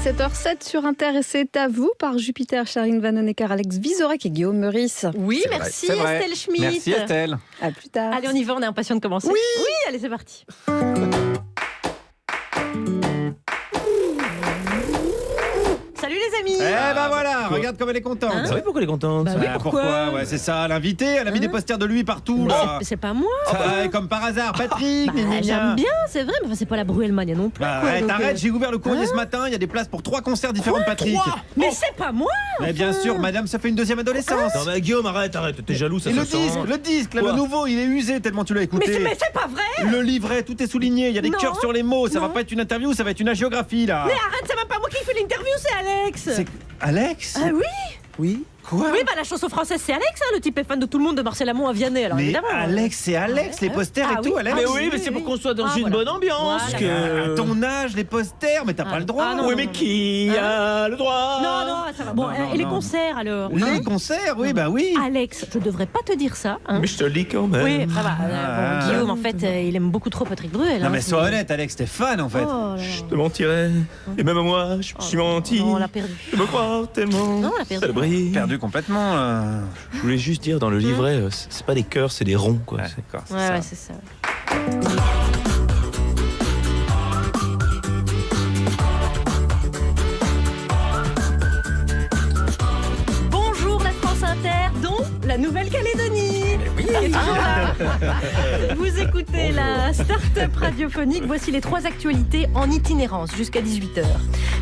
17h07 sur Inter et c'est à vous par Jupiter, Charline Vanhoenacker, Alex Vizorek et Guillaume Meurice. Oui, merci Estelle Schmitt. Merci Estelle. À plus tard. Allez, on y va, on est impatient de commencer. Oui, allez, c'est parti. Salut les amis. Eh ben voilà, regarde comme elle est contente. Vous savez pourquoi elle est contente? Bah oui, pourquoi Ouais, c'est ça, l'invité, elle a mis des posters de lui partout. Là. C'est pas moi. Comme par hasard, Patrick. Bah, j'aime bien, c'est vrai, mais enfin, c'est pas la Bruelmania non plus. Bah, quoi, arrête, donc, arrête, j'ai ouvert le courrier ce matin, il y a des places pour 3 concerts différents de Patrick. Mais c'est pas moi. Mais bien sûr, madame, ça fait une deuxième adolescence. Non mais Guillaume, arrête, t'es jaloux, ça Et se le sent. disque, là, Quoi le nouveau, il est usé tellement tu l'as écouté. Mais c'est pas vrai. Le livret, tout est souligné, il y a des Non. cœurs sur les mots, ça Non. va pas être une interview, ça va être une agiographie là. Mais arrête, c'est même pas moi qui fais l'interview, c'est Alex. C'est Alex? Ah oui. Oui. Quoi? Oui, bah la chanson française c'est Alex, hein, le type est fan de tout le monde de Marcel Amont à Vianney, alors Mais évidemment. Alex, c'est Alex, les posters Ah et tout, oui. Alex. Mais Ah, oui, mais c'est pour qu'on soit dans une voilà. bonne ambiance. Voilà. Que... À ton âge, les posters, mais t'as pas le droit. Ah, non, Oui, non, mais non, qui a le droit? Non, ça va. Bon, Non, et les non. concerts alors Les hein concerts, oui, bah oui. Alex, je devrais pas te dire ça. Hein. Mais je te le dis quand même. Oui, ça va. Ah. Bon, Guillaume, en fait, il aime beaucoup trop Patrick Bruel. Non hein, mais c'est- sois honnête, Alex, t'es fan en fait. Oh là là. Je te mentirais. Et même à moi, je me suis menti. Non, on l'a perdu. Je me crois tellement. Non, on l'a perdu. Ça brille. Perdu complètement là. Je voulais juste dire, dans le livret, c'est pas des cœurs, c'est des ronds, quoi. Ouais, d'accord, c'est Ouais, ça. ouais, c'est ça. Bonjour la France Inter, dont la Nouvelle-Calédonie. Et toujours là. Vous écoutez la start-up radiophonique. Voici les 3 actualités en itinérance jusqu'à 18h.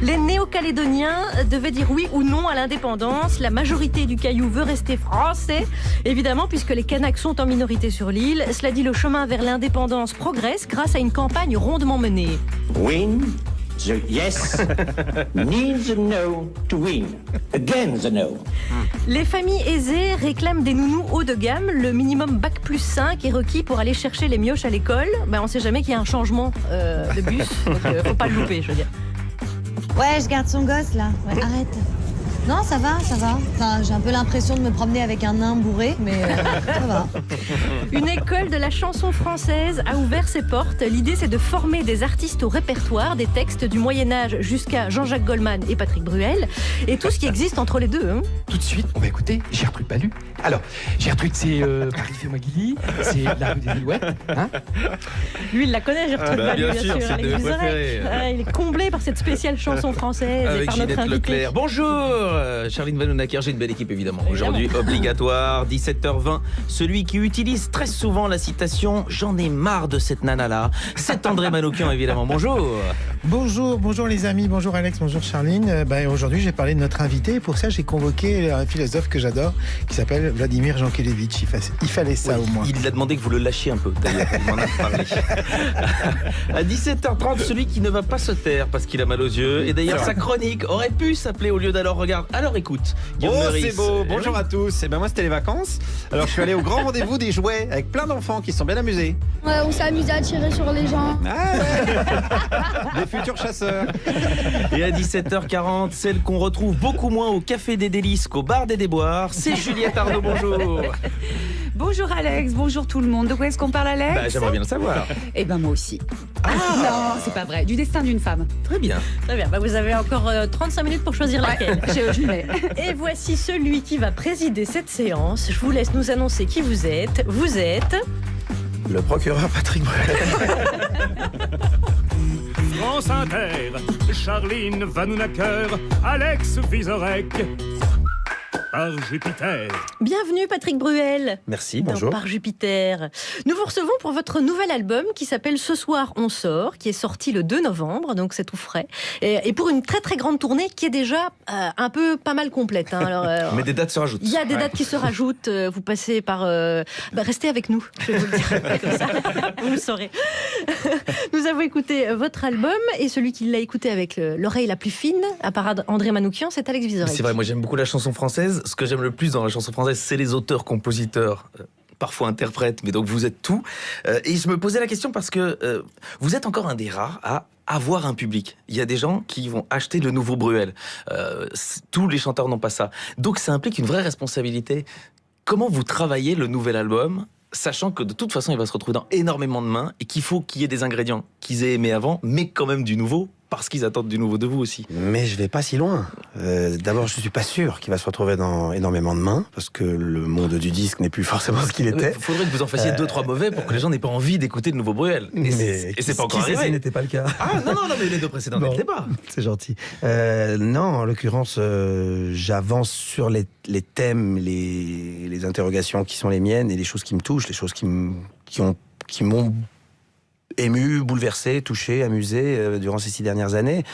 Les néo-calédoniens devaient dire oui ou non à l'indépendance. La majorité du Caillou veut rester français, évidemment, puisque les Kanaks sont en minorité sur l'île. Cela dit, le chemin vers l'indépendance progresse grâce à une campagne rondement menée. Win the yes needs the no to win. Again the no. Les familles aisées réclament des nounous haut de gamme. Le minimum bac plus 5 est requis pour aller chercher les mioches à l'école. Ben, on sait jamais qu'il y a un changement de bus, donc faut pas le louper, je veux dire. Ouais, je garde son gosse là. Ouais, arrête. Non, ça va. Enfin, j'ai un peu l'impression de me promener avec un nain bourré, mais ça va. Une école de la chanson française a ouvert ses portes. L'idée, c'est de former des artistes au répertoire, des textes du Moyen-Âge jusqu'à Jean-Jacques Goldman et Patrick Bruel, et tout ce qui existe entre les deux. Hein. Tout de suite, on va écouter Gertrude Balu. Alors, Gertrude, c'est Paris Fermagili, c'est la rue des Alouettes. Hein, Lui, il la connaît, Gertrude Balu, bien sûr, c'est Alex de mes Vizorek. préférés. Ah, il est comblé par cette spéciale chanson française et Avec par notre Ginette invité. Leclerc. Bonjour Charline Vanhoenacker, j'ai une belle équipe évidemment. Aujourd'hui, obligatoire, 17h20. Celui qui utilise très souvent la citation « J'en ai marre de cette nana-là », c'est André Manoukian évidemment. Bonjour. Bonjour les amis, bonjour Alex, bonjour Charline. Aujourd'hui, j'ai parlé de notre invité et pour ça, j'ai convoqué un philosophe que j'adore qui s'appelle Vladimir Jankélévitch. Il fallait ça Oui, au moins. il a demandé que vous le lâchiez un peu, d'ailleurs, il m'en a parlé. À 17h30, celui qui ne va pas se taire parce qu'il a mal aux yeux. Et d'ailleurs, sa chronique aurait pu s'appeler au lieu d'Alors Regarde. Alors écoute, Guillaume Oh, Meurice. c'est beau. Eh Bonjour oui. à tous. Et ben moi, c'était les vacances. Alors, je suis allé au grand rendez-vous des jouets avec plein d'enfants qui se sont bien amusés. Ouais, on s'est amusé à tirer sur les gens. Ah ouais. Des futurs chasseurs. Et à 17h40, celle qu'on retrouve beaucoup moins au Café des Délices qu'au Bar des Déboires, c'est Juliette Arnaud. Bonjour. Bonjour Alex, bonjour tout le monde. De quoi est-ce qu'on parle Alex? Bah, j'aimerais bien le savoir. Eh ben moi aussi. Non, c'est pas vrai. Du destin d'une femme. Très bien. Très bien, bah, vous avez encore 35 minutes pour choisir laquelle. Je l'ai. Et voici celui qui va présider cette séance. Je vous laisse nous annoncer qui vous êtes. Vous êtes... Le procureur Patrick Bruel. France Inter, Charline Vanhoenacker, Alex Vizorek, par Jupiter. Bienvenue Patrick Bruel. Merci, dans bonjour. Par Jupiter. Nous vous recevons pour votre nouvel album qui s'appelle Ce soir on sort, qui est sorti le 2 novembre, donc c'est tout frais. Et pour une très très grande tournée qui est déjà un peu pas mal complète. Hein. Alors, Mais des dates se rajoutent. il y a des dates qui se rajoutent. Vous passez par... restez avec nous, je vais vous le dire. Comme ça, vous le saurez. Nous avons écouté votre album et celui qui l'a écouté avec l'oreille la plus fine, à part André Manoukian, c'est Alex Vizorek. C'est vrai, moi j'aime beaucoup la chanson française. Ce que j'aime le plus dans la chanson française, c'est les auteurs, compositeurs, parfois interprètes, mais donc vous êtes tout. Et je me posais la question parce que vous êtes encore un des rares à avoir un public. Il y a des gens qui vont acheter le nouveau Bruel. Tous les chanteurs n'ont pas ça. Donc ça implique une vraie responsabilité. Comment vous travaillez le nouvel album, sachant que de toute façon il va se retrouver dans énormément de mains et qu'il faut qu'il y ait des ingrédients qu'ils aient aimés avant, mais quand même du nouveau parce qu'ils attendent du nouveau de vous aussi. Mais je vais pas si loin. D'abord, je suis pas sûr qu'il va se retrouver dans énormément de mains, parce que le monde du disque n'est plus forcément ce qu'il était. Il faudrait que vous en fassiez 2-3 mauvais pour que les gens n'aient pas envie d'écouter de nouveau Bruel. Et c'est pas encore arrivé. Ce n'était pas le cas. Ah non, mais les 2 précédents n'étaient pas. C'est gentil. Non, en l'occurrence, j'avance sur les thèmes, les interrogations qui sont les miennes et les choses qui me touchent, les choses qui m'ont ému, bouleversé, touché, amusé durant ces 6 dernières années.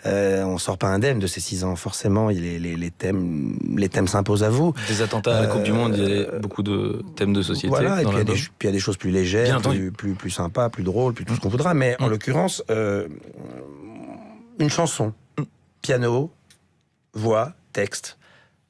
On sort pas indemne de ces 6 ans. Forcément, les thèmes s'imposent à vous. Des attentats à la Coupe du Monde, il y a beaucoup de thèmes de société. Voilà, et puis il y a des choses plus légères, plus sympas, plus drôles, plus tout ce qu'on voudra. Mais en l'occurrence, une chanson, piano, voix, texte,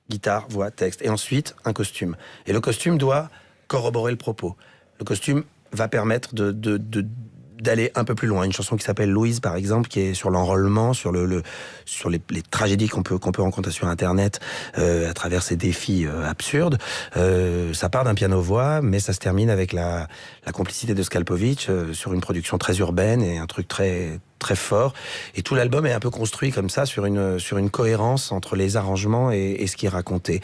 guitare, voix, texte, et ensuite un costume. Et le costume doit corroborer le propos. Le costume va permettre d'aller un peu plus loin. Une chanson qui s'appelle Louise, par exemple, qui est sur l'enrôlement, sur les tragédies qu'on peut rencontrer sur Internet à travers ces défis absurdes. Ça part d'un piano-voix, mais ça se termine avec la complicité de Skalpovitch sur une production très urbaine et un truc très très fort. Et tout l'album est un peu construit comme ça, sur une cohérence entre les arrangements et ce qui est raconté.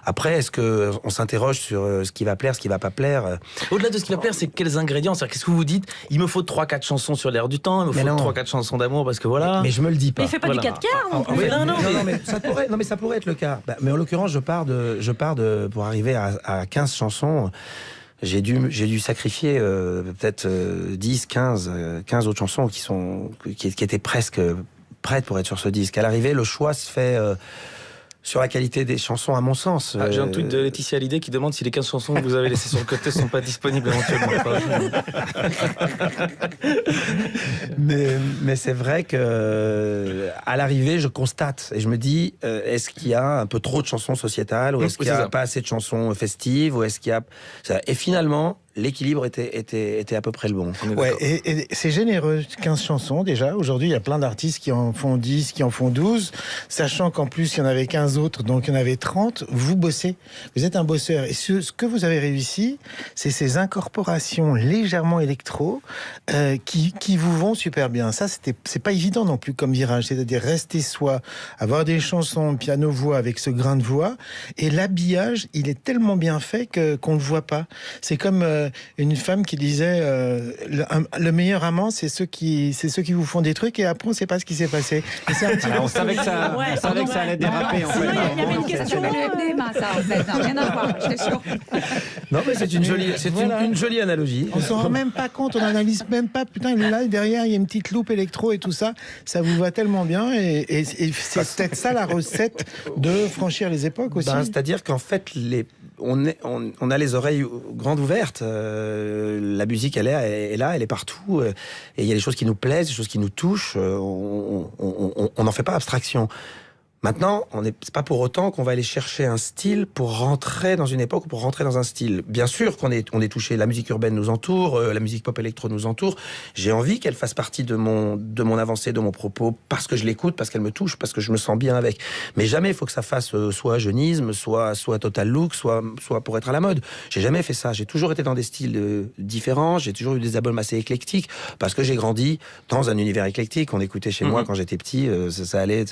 Après, est-ce qu'on s'interroge sur ce qui va plaire, ce qui va pas plaire? Au-delà de ce qui va plaire, c'est quels ingrédients? C'est-à-dire, qu'est-ce que vous dites? Il me faut 3-4 chansons sur l'air du temps, il me faut 3-4 chansons d'amour, parce que voilà. Mais je me le dis pas. Mais il fait pas du 4 quarts non plus. Mais ça pourrait être le cas. Mais en l'occurrence, je pars de pour arriver à 15 chansons. J'ai dû sacrifier peut-être 10, 15 autres chansons qui étaient presque prêtes pour être sur ce disque. À l'arrivée, le choix se fait sur la qualité des chansons, à mon sens. J'ai un tweet de Laetitia Hallyday qui demande si les 15 chansons que vous avez laissées sur le côté sont pas disponibles éventuellement. mais c'est vrai que à l'arrivée, je constate et je me dis, est-ce qu'il y a un peu trop de chansons sociétales, ou est-ce qu'il y a pas assez de chansons festives, ou est-ce qu'il y a... Et finalement, l'équilibre était à peu près le bon. Ouais, et c'est généreux, 15 chansons déjà. Aujourd'hui, il y a plein d'artistes qui en font 10, qui en font 12, sachant qu'en plus, il y en avait 15 autres, donc il y en avait 30. Vous bossez, vous êtes un bosseur. Et ce que vous avez réussi, c'est ces incorporations légèrement électro qui vous vont super bien. Ça, c'est pas évident non plus comme virage. C'est-à-dire rester soi, avoir des chansons piano-voix avec ce grain de voix, et l'habillage, il est tellement bien fait qu'on ne le voit pas. C'est comme... une femme qui disait le meilleur amant, c'est ceux qui vous font des trucs et après on sait pas ce qui s'est passé. Et c'est un petit on savait que ça allait déraper en fait. Il y avait une question. Ça en fait, rien à voir, je t'assure. Non mais c'est une jolie analogie. On s'en rend même pas compte, on analyse même pas. Putain, là derrière il y a une petite loupe électro et tout ça, ça vous va tellement bien et c'est peut-être ça la recette de franchir les époques aussi. C'est-à-dire qu'en fait on a les oreilles grandes ouvertes. La musique, elle est là, elle est partout. Et il y a des choses qui nous plaisent, des choses qui nous touchent. On n'en fait pas abstraction. Maintenant, c'est pas pour autant qu'on va aller chercher un style pour rentrer dans une époque ou pour rentrer dans un style. Bien sûr qu'on est touché, la musique urbaine nous entoure, la musique pop électro nous entoure. J'ai envie qu'elle fasse partie de mon avancée, de mon propos, parce que je l'écoute, parce qu'elle me touche, parce que je me sens bien avec. Mais jamais il faut que ça fasse soit jeunisme, soit Total Look, soit pour être à la mode. J'ai jamais fait ça. J'ai toujours été dans des styles différents. J'ai toujours eu des albums assez éclectiques, parce que j'ai grandi dans un univers éclectique. On écoutait chez moi quand j'étais petit, ça allait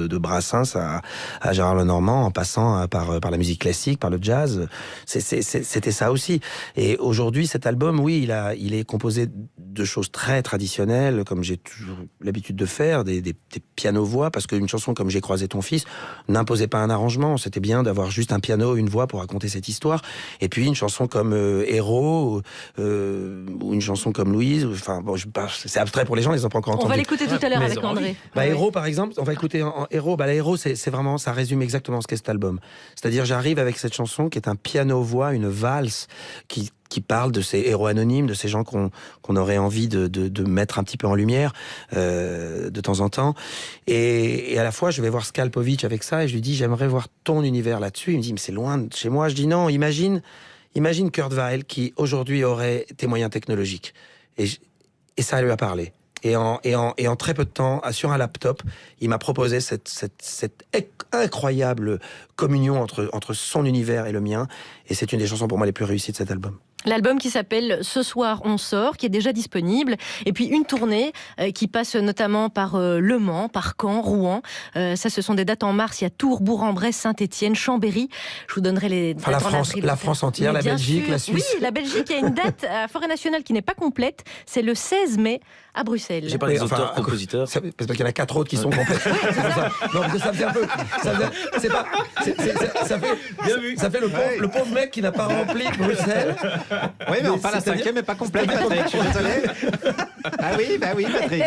de Brassens à Gérard Lenormand, en passant par la musique classique, par le jazz. C'était ça aussi. Et aujourd'hui, cet album, oui, il est composé de choses très traditionnelles, comme j'ai toujours l'habitude de faire, des pianos-voix, parce qu'une chanson comme J'ai croisé ton fils n'imposait pas un arrangement. C'était bien d'avoir juste un piano, une voix pour raconter cette histoire. Et puis une chanson comme Héros, ou une chanson comme Louise, enfin, bon, c'est abstrait pour les gens, ils n'ont pas encore entendu. On va l'écouter tout à l'heure avec André. Héros, par exemple, on va écouter Héros. Héros, c'est vraiment, ça résume exactement ce qu'est cet album. C'est-à-dire, j'arrive avec cette chanson qui est un piano-voix, une valse qui parle de ces héros anonymes, de ces gens qu'on aurait envie de mettre un petit peu en lumière de temps en temps. Et à la fois, je vais voir Skalpovitch avec ça et je lui dis, j'aimerais voir ton univers là-dessus. Il me dit, mais c'est loin de chez moi. Je dis, non, imagine Kurt Weill qui aujourd'hui aurait tes moyens technologiques. Et ça lui a parlé. Et en très peu de temps, sur un laptop, il m'a proposé cette incroyable communion entre son univers et le mien. Et c'est une des chansons pour moi les plus réussies de cet album. L'album qui s'appelle Ce soir on sort, qui est déjà disponible. Et puis une tournée qui passe notamment par Le Mans, par Caen, Rouen. Ça, ce sont des dates en mars. Il y a Tours, Bourg-en-Bresse, Saint-Étienne, Chambéry. Je vous donnerai les dates la France entière, la Belgique, la Suisse. Oui, la Belgique, il y a une date à Forêt Nationale qui n'est pas complète. C'est le 16 mai à Bruxelles. J'ai pas les auteurs, compositeurs. C'est parce qu'il y en a 4 autres qui sont complètes. Non, parce que ça fait un peu. Ça fait le pauvre mec qui n'a pas rempli Bruxelles. Oui, mais enfin, la 5e n'est pas complète, Patrick. Je suis désolé. Ah oui, Patrick.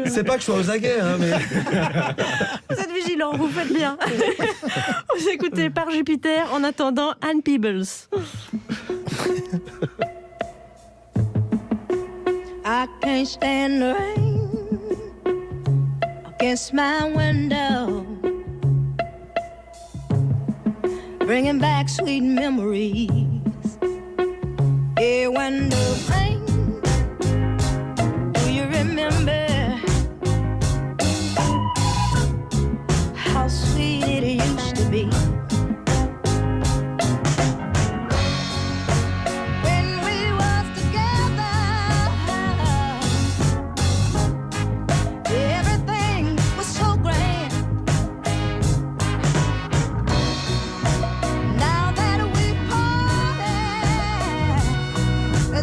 C'est pas que je sois aux aguets, hein, mais. Vous êtes vigilants, vous faites bien. Vous écoutez Par Jupiter en attendant Ann Peebles. I can't stand the rain against my window, bringing back sweet memories. Yeah, when the rain, do you remember how sweet it used to be?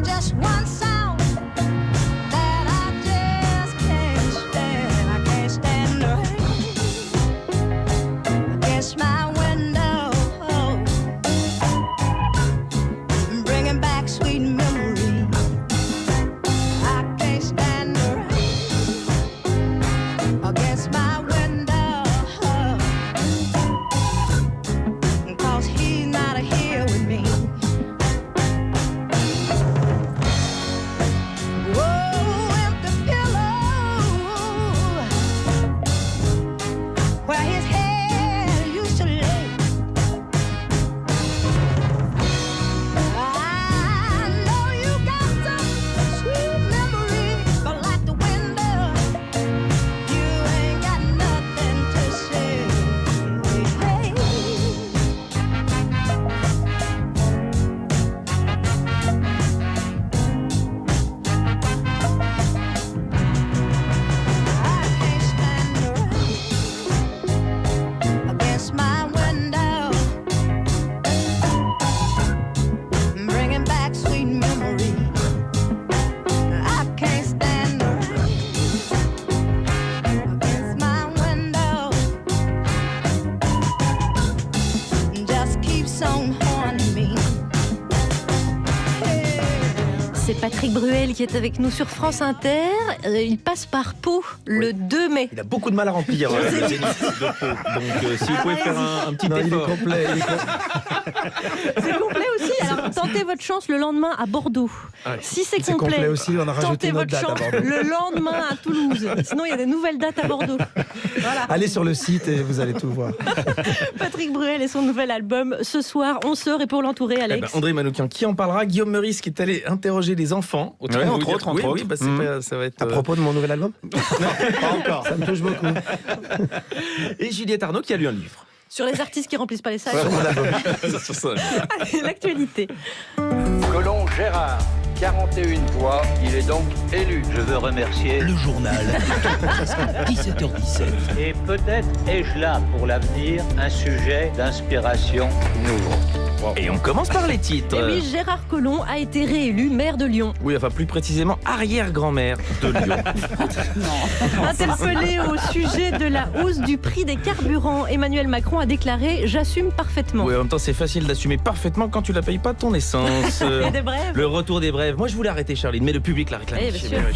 Just one sound that I just can't stand. I can't stand the rain against my window, bringing back sweet memories. I can't stand the rain against my window, 'cause he's not here with me. Patrick Bruel qui est avec nous sur France Inter. Il passe par Pau le 2 mai. Il a beaucoup de mal à remplir le Zénith de Pau. Donc si vous pouvez faire un petit effort. Il est complet. C'est complet aussi. Alors tentez votre chance le lendemain à Bordeaux. Ouais. Si c'est complet complet aussi, on a rajouté tentez une autre votre date à chance Bordeaux. le lendemain à Toulouse. Sinon il y a des nouvelles dates à Bordeaux. Voilà. Allez sur le site et vous allez tout voir. Patrick Bruel et son nouvel album Ce soir on sort, et pour l'entourer Alex. André Manoukian qui en parlera, Guillaume Meurice qui est allé interroger les enfants. Ouais, entre autres. Oui, bah, ça va être. À propos de mon nouvel album. Non, pas encore. Ça me touche beaucoup. Et Juliette Arnaud qui a lu un livre. Sur les artistes qui remplissent pas les salles. Sur ça. Allez, l'actualité. Colomb Gérard, 41 voix, il est donc élu. Je veux remercier le journal, 17h17. Et peut-être ai-je là pour l'avenir un sujet d'inspiration nouveau. Wow. Et on commence par les titres. Et oui, Gérard Collomb a été réélu maire de Lyon. Oui, enfin plus précisément arrière-grand-mère de Lyon. Interpellé au sujet de la hausse du prix des carburants, Emmanuel Macron a déclaré « J'assume parfaitement ». Oui, en même temps, c'est facile d'assumer parfaitement quand tu la payes pas ton essence. Et des brèves. Le retour des brèves. Moi, je voulais arrêter, Charline, mais le public l'a réclamé. Je suis désolé.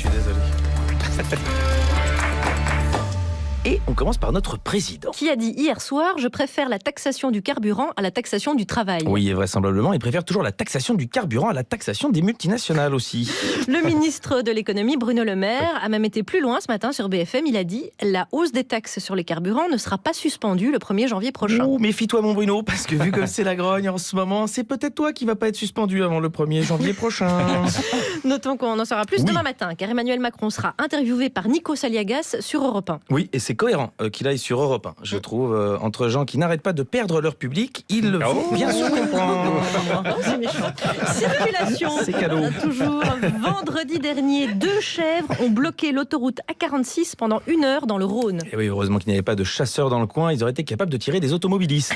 Et on commence par notre président. Qui a dit hier soir « Je préfère la taxation du carburant à la taxation du travail ». Oui, et vraisemblablement, il préfère toujours la taxation du carburant à la taxation des multinationales aussi. Le ministre de l'économie, Bruno Le Maire, a même été plus loin ce matin sur BFM. Il a dit « La hausse des taxes sur les carburants ne sera pas suspendue le 1er janvier prochain ». Oh, méfie-toi mon Bruno, parce que vu comme c'est la grogne en ce moment, c'est peut-être toi qui va pas être suspendu avant le 1er janvier prochain. Notons qu'on en saura plus demain matin, car Emmanuel Macron sera interviewé par Nikos Aliagas sur Europe 1. Oui, et c'est c'est cohérent qu'il aille sur Europe 1, je trouve. Entre gens qui n'arrêtent pas de perdre leur public, il le faut bien sûr comprendre. Oh, c'est méchant. Circulation. C'est cadeau. Toujours. Vendredi dernier, 2 chèvres ont bloqué l'autoroute A46 pendant 1 heure dans le Rhône. Et oui, heureusement qu'il n'y avait pas de chasseurs dans le coin, ils auraient été capables de tirer des automobilistes.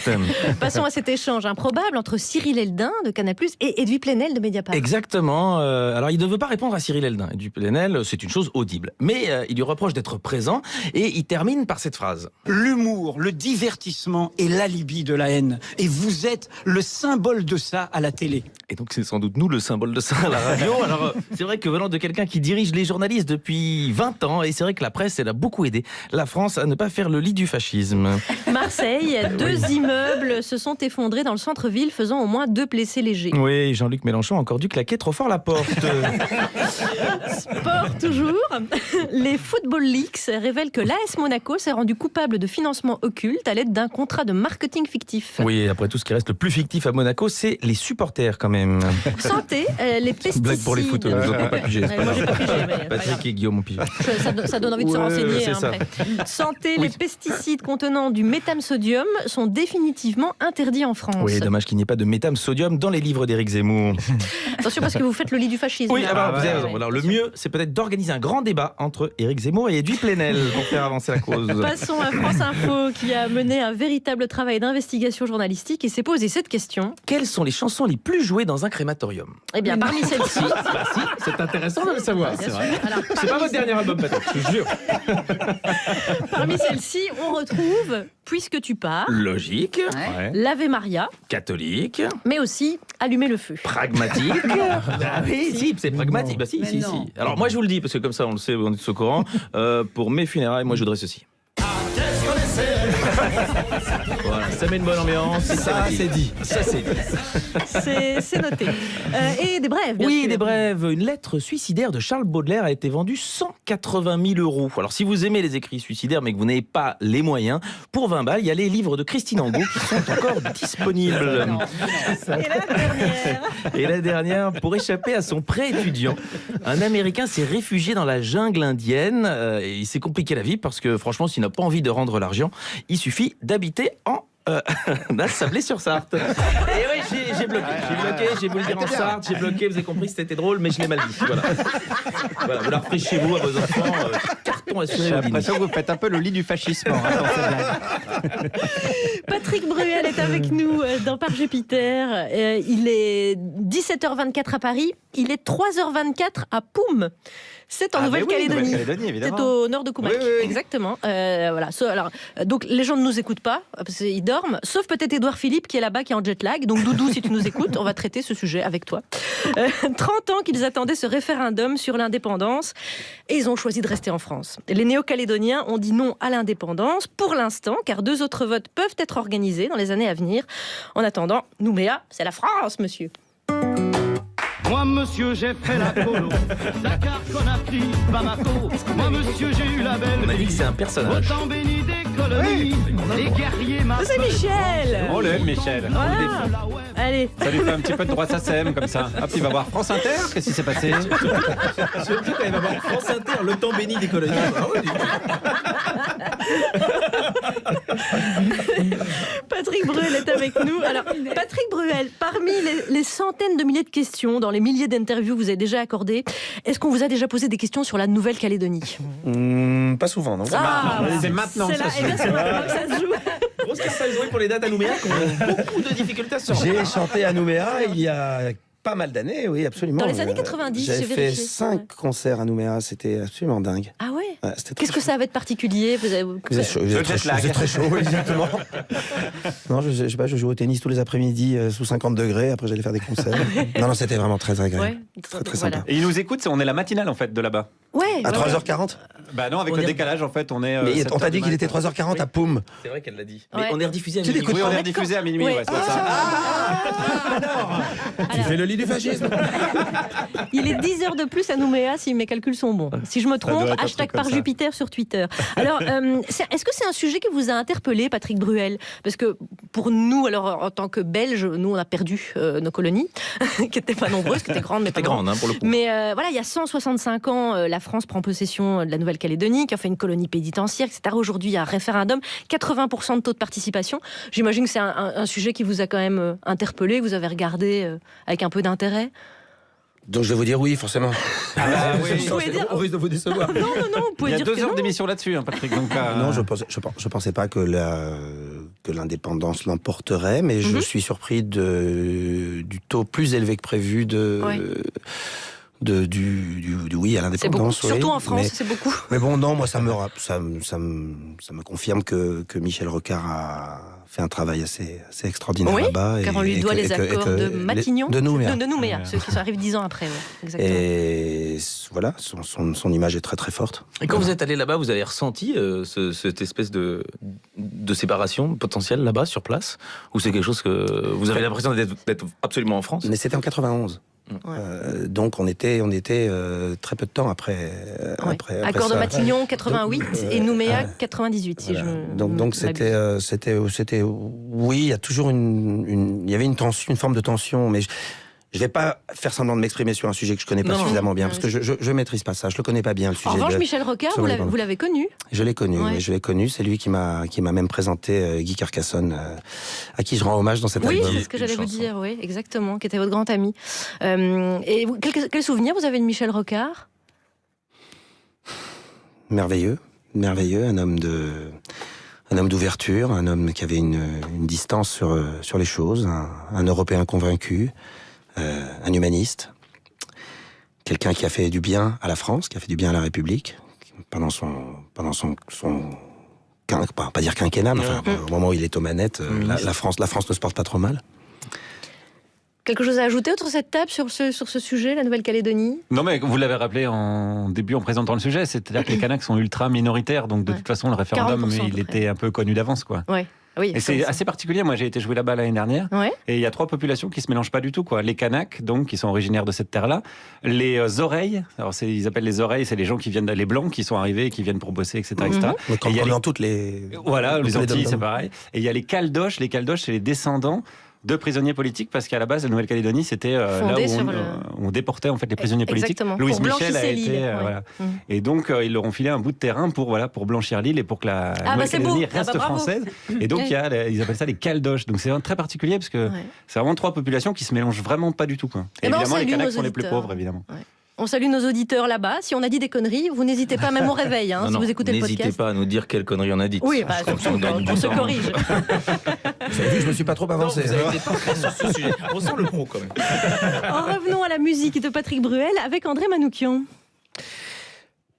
Passons à cet échange improbable entre Cyril Eldin de Canal+ et Edoui Plenel de Mediapart. Exactement. Alors, il ne veut pas répondre à Cyril Eldin. Edoui Plenel, c'est une chose audible. Mais il lui reproche d'être présent et il termine par cette phrase. L'humour, le divertissement est l'alibi de la haine. Et vous êtes le symbole de ça à la télé. Et donc, c'est sans doute nous le symbole de ça à la radio. Alors, c'est vrai que venant de quelqu'un qui dirige les journalistes depuis 20 ans, et c'est vrai que la presse, elle a beaucoup aidé la France à ne pas faire le lit du fascisme. Marseille, 2 immeubles se sont effondrés dans le centre-ville, faisant au moins 2 blessés légers. Oui, Jean-Luc Mélenchon a encore dû claquer trop fort la porte. Sport toujours. Les Football Leaks révèlent que l'AS Monaco s'est rendu coupable de financement occulte à l'aide d'un contrat de marketing fictif. Oui, après tout, ce qui reste le plus fictif à Monaco, c'est les supporters quand même. Santé, les pesticides. Blague pour les foot, les autres n'ont pas pigé. Moi, j'ai pas pigé, mais Patrick et Guillaume ont pigé. Ça donne envie de se renseigner. c'est ça. Après. Santé, les pesticides contenant du métamsodium sont définitivement interdits en France. Oui, dommage qu'il n'y ait pas de métamsodium dans les livres d'Éric Zemmour. Attention parce que vous faites le lit du fascisme. Oui, là. vous avez raison. Alors, le mieux, c'est peut-être d'organiser un grand débat entre Éric Zemmour et Edoui Plenel pour faire avancer la cause. Passons à France Info qui a mené un véritable travail d'investigation journalistique et s'est posé cette question. Quelles sont les chansons les plus jouées dans un crématorium? Eh bien, parmi celles-ci... Bah si, c'est intéressant de le savoir, c'est vrai. Alors, c'est pas votre dernier album, Patrick, je vous jure. Parmi celles-ci, on retrouve Puisque tu pars, Logique, l'Ave Maria, catholique, mais aussi Allumer le feu. pragmatique. Ah oui, si, c'est pragmatique. Bah si, si, si. Alors moi je vous le dis, parce que comme ça on le sait, on est tous au courant. Pour mes funérailles, moi je voudrais ceci. Voilà, ça met une bonne ambiance. Ça, c'est dit. Ça, c'est dit. C'est noté. Et des brèves, bien oui, sûr. des brèves. Une lettre suicidaire de Charles Baudelaire a été vendue 180 000 €. Alors, si vous aimez les écrits suicidaires, mais que vous n'avez pas les moyens, pour 20 balles, il y a les livres de Christine Angot qui sont encore disponibles. Et la dernière. Et la dernière, pour échapper à son prêt étudiant, un Américain s'est réfugié dans la jungle indienne. Et il s'est compliqué la vie parce que, franchement, s'il n'a pas envie de rendre l'argent, il suffit d'habiter en Sablé-sur-Sarthe. Et oui, j'ai bloqué. J'ai voulu dire en Sarthe, j'ai bloqué, vous avez compris, c'était drôle, mais je l'ai mal dit. Voilà. Voilà, vous la referez chez vous à vos enfants. Carton assuré. J'ai l'impression que vous faites un peu le lit du fascisme. Patrick Bruel est avec nous dans Par Jupiter. Il est 17h24 à Paris. Il est 3h24 à Poum. C'est en Nouvelle-Calédonie. C'est au nord de Koumak. Oui, oui, oui. Exactement. Voilà. Alors, donc les gens ne nous écoutent pas, parce qu'ils dorment, sauf peut-être Édouard Philippe qui est là-bas, qui est en jet lag. Donc Doudou, si tu nous écoutes, on va traiter ce sujet avec toi. 30 ans qu'ils attendaient ce référendum sur l'indépendance et ils ont choisi de rester en France. Les Néo-Calédoniens ont dit non à l'indépendance pour l'instant, car 2 autres votes peuvent être organisés dans les années à venir. En attendant, Nouméa, c'est la France, monsieur. Moi, monsieur, j'ai fait la colo. Dakar, Conakry, Bamako. Moi, monsieur, j'ai eu la belle. On a dit que c'est un personnage. Autant béni des colonies. Les guerriers m'appellent. C'est Michel. On l'aime, Michel. Voilà. Allez. Ça lui fait un petit peu de droit SACEM comme ça. Hop, il va voir France Inter. Qu'est-ce qui s'est passé? Surtout quand il va voir France Inter, le temps béni des colonies. Patrick Bruel est avec nous. Alors, Patrick Bruel, parmi les centaines de milliers de questions, dans les milliers d'interviews que vous avez déjà accordées, est-ce qu'on vous a déjà posé des questions sur la Nouvelle-Calédonie? Pas souvent, non. C'est maintenant que ça se joue. C'est maintenant que ça se joue. Grosse carte à jouer pour les dates à Nouméa qui ont beaucoup de difficultés à se sortir. J'ai chanté à Nouméa il y a pas mal d'années, oui, absolument. Dans les années 90, j'avais j'ai fait vérifié. 5 concerts à Nouméa, c'était absolument dingue. Ah ouais, c'était Qu'est-ce que ça avait de particulier? Vous avez... Il faisait très chaud, oui, exactement. Non, je sais pas, je jouais au tennis tous les après-midi sous 50 degrés, après j'allais faire des concerts. Non, c'était vraiment très agréable. Ouais, très voilà. sympa. Et ils nous écoutent, on est la matinale en fait de là-bas. Ouais. À 3h40 Bah non, avec On le est- décalage en fait, on est. Mais 7 on t'a heures dit du qu'il était matin. 3h40 à Poum. C'est vrai qu'elle l'a dit. Ouais. Mais on est rediffusé à Tu minuit. l'écoutes Oui, on est D'accord. rediffusé à minuit, Ouais. ouais, c'est ça. Tu fais le lit dit du fascisme. Il est 10 heures de plus à Nouméa si mes calculs sont bons. Si je me trompe, doit être un hashtag truc comme par ça. Jupiter sur Twitter. Alors, est-ce que c'est un sujet qui vous a interpellé, Patrick Bruel? Parce que pour nous, alors en tant que Belges, nous on a perdu nos colonies, qui n'étaient pas nombreuses, qui étaient grandes, mais pas C'était grande, hein, pour le coup. Mais voilà, il y a 165 ans, la France prend possession de la Nouvelle-Calédonie, qui en fait une colonie pénitentiaire, etc. Aujourd'hui, il y a un référendum, 80% de taux de participation. J'imagine que c'est un sujet qui vous a quand même interpellé, que vous avez regardé avec un peu d'intérêt. Donc je vais vous dire oui, forcément. Vous pouvez dire... On risque de vous décevoir. Non, vous pouvez Il y a dire 2 que heures non. d'émission là-dessus, hein, Patrick. Donc, Non, je pensais pas que l'indépendance l'emporterait, mais je suis surpris du taux plus élevé que prévu du oui à l'indépendance. C'est beaucoup. Surtout en France, mais, c'est beaucoup. Mais bon, non, moi ça me confirme que Michel Rocard a fait un travail assez extraordinaire là-bas. Car on lui doit les accords de Matignon, de Nouméa. De Nouméa, ceux qui arrivent 10 ans après. Exactement. Et voilà, son image est très très forte. Et quand vous êtes allé là-bas, vous avez ressenti cette espèce de séparation potentielle là-bas, sur place? Ou c'est quelque chose que vous avez l'impression d'être absolument en France? Mais c'était en 91. Donc on était très peu de temps après. Accord de ça. Matignon 88 et Nouméa 98. Si Voilà. je Donc c'était oui, il y a toujours il y avait une tension, une forme de tension, mais je vais pas faire semblant de m'exprimer sur un sujet que je connais pas suffisamment bien, parce que je maîtrise pas ça, je le connais pas bien le sujet. En revanche, Michel Rocard, vous l'avez connu? Je l'ai connu, oui, je l'ai connu. C'est lui qui m'a même présenté Guy Carcassonne, à qui je rends hommage dans cet album. Oui, c'est ce que j'allais vous dire, oui, exactement, qui était votre grand ami. Et quel souvenir vous avez de Michel Rocard? Merveilleux, un homme d'ouverture, un homme qui avait une distance sur les choses, un Européen convaincu. Un humaniste, quelqu'un qui a fait du bien à la France, qui a fait du bien à la République pendant son pas dire quinquennat, mais enfin, au moment où il est aux manettes, la France ne se porte pas trop mal. Quelque chose à ajouter autour de cette table sur ce sujet, la Nouvelle-Calédonie? Non, mais vous l'avez rappelé en début en présentant le sujet, c'est-à-dire que les Kanaks sont ultra minoritaires, donc de toute façon le référendum il était un peu connu d'avance, quoi. Ouais. Oui, et c'est assez particulier. Moi, j'ai été jouer là-bas l'année dernière, et il y a 3 populations qui se mélangent pas du tout, quoi. Les Kanaks, donc, qui sont originaires de cette terre-là, les oreilles. Alors, ils appellent les oreilles, c'est les gens qui viennent, les blancs qui sont arrivés et qui viennent pour bosser, etc., etc. Mais comme dans toutes les. Voilà, les Antilles, c'est pareil. Et il y a les Caldoches. Les Caldoches, c'est les descendants de prisonniers politiques, parce qu'à la base, la Nouvelle-Calédonie, c'était là où on déportait en fait les prisonniers politiques. Louise Michel a été, voilà. Et donc ils leur ont filé un bout de terrain pour blanchir l'île et pour que la Nouvelle-Calédonie reste française. Et donc ils appellent ça les Caldoches. Donc c'est très particulier parce que c'est vraiment 3 populations qui se mélangent vraiment pas du tout, quoi. Et évidemment, les Kanaks sont les plus pauvres, évidemment. On salue nos auditeurs là-bas. Si on a dit des conneries, vous n'hésitez pas, même au réveil, hein, si vous écoutez le podcast. N'hésitez pas à nous dire quelles conneries on a dites. Oui, on se corrige. Vous avez vu, je me suis pas trop avancé. Non, vous avez été très sur ce sujet. On sent le pro quand même. Revenons à la musique de Patrick Bruel avec André Manoukian.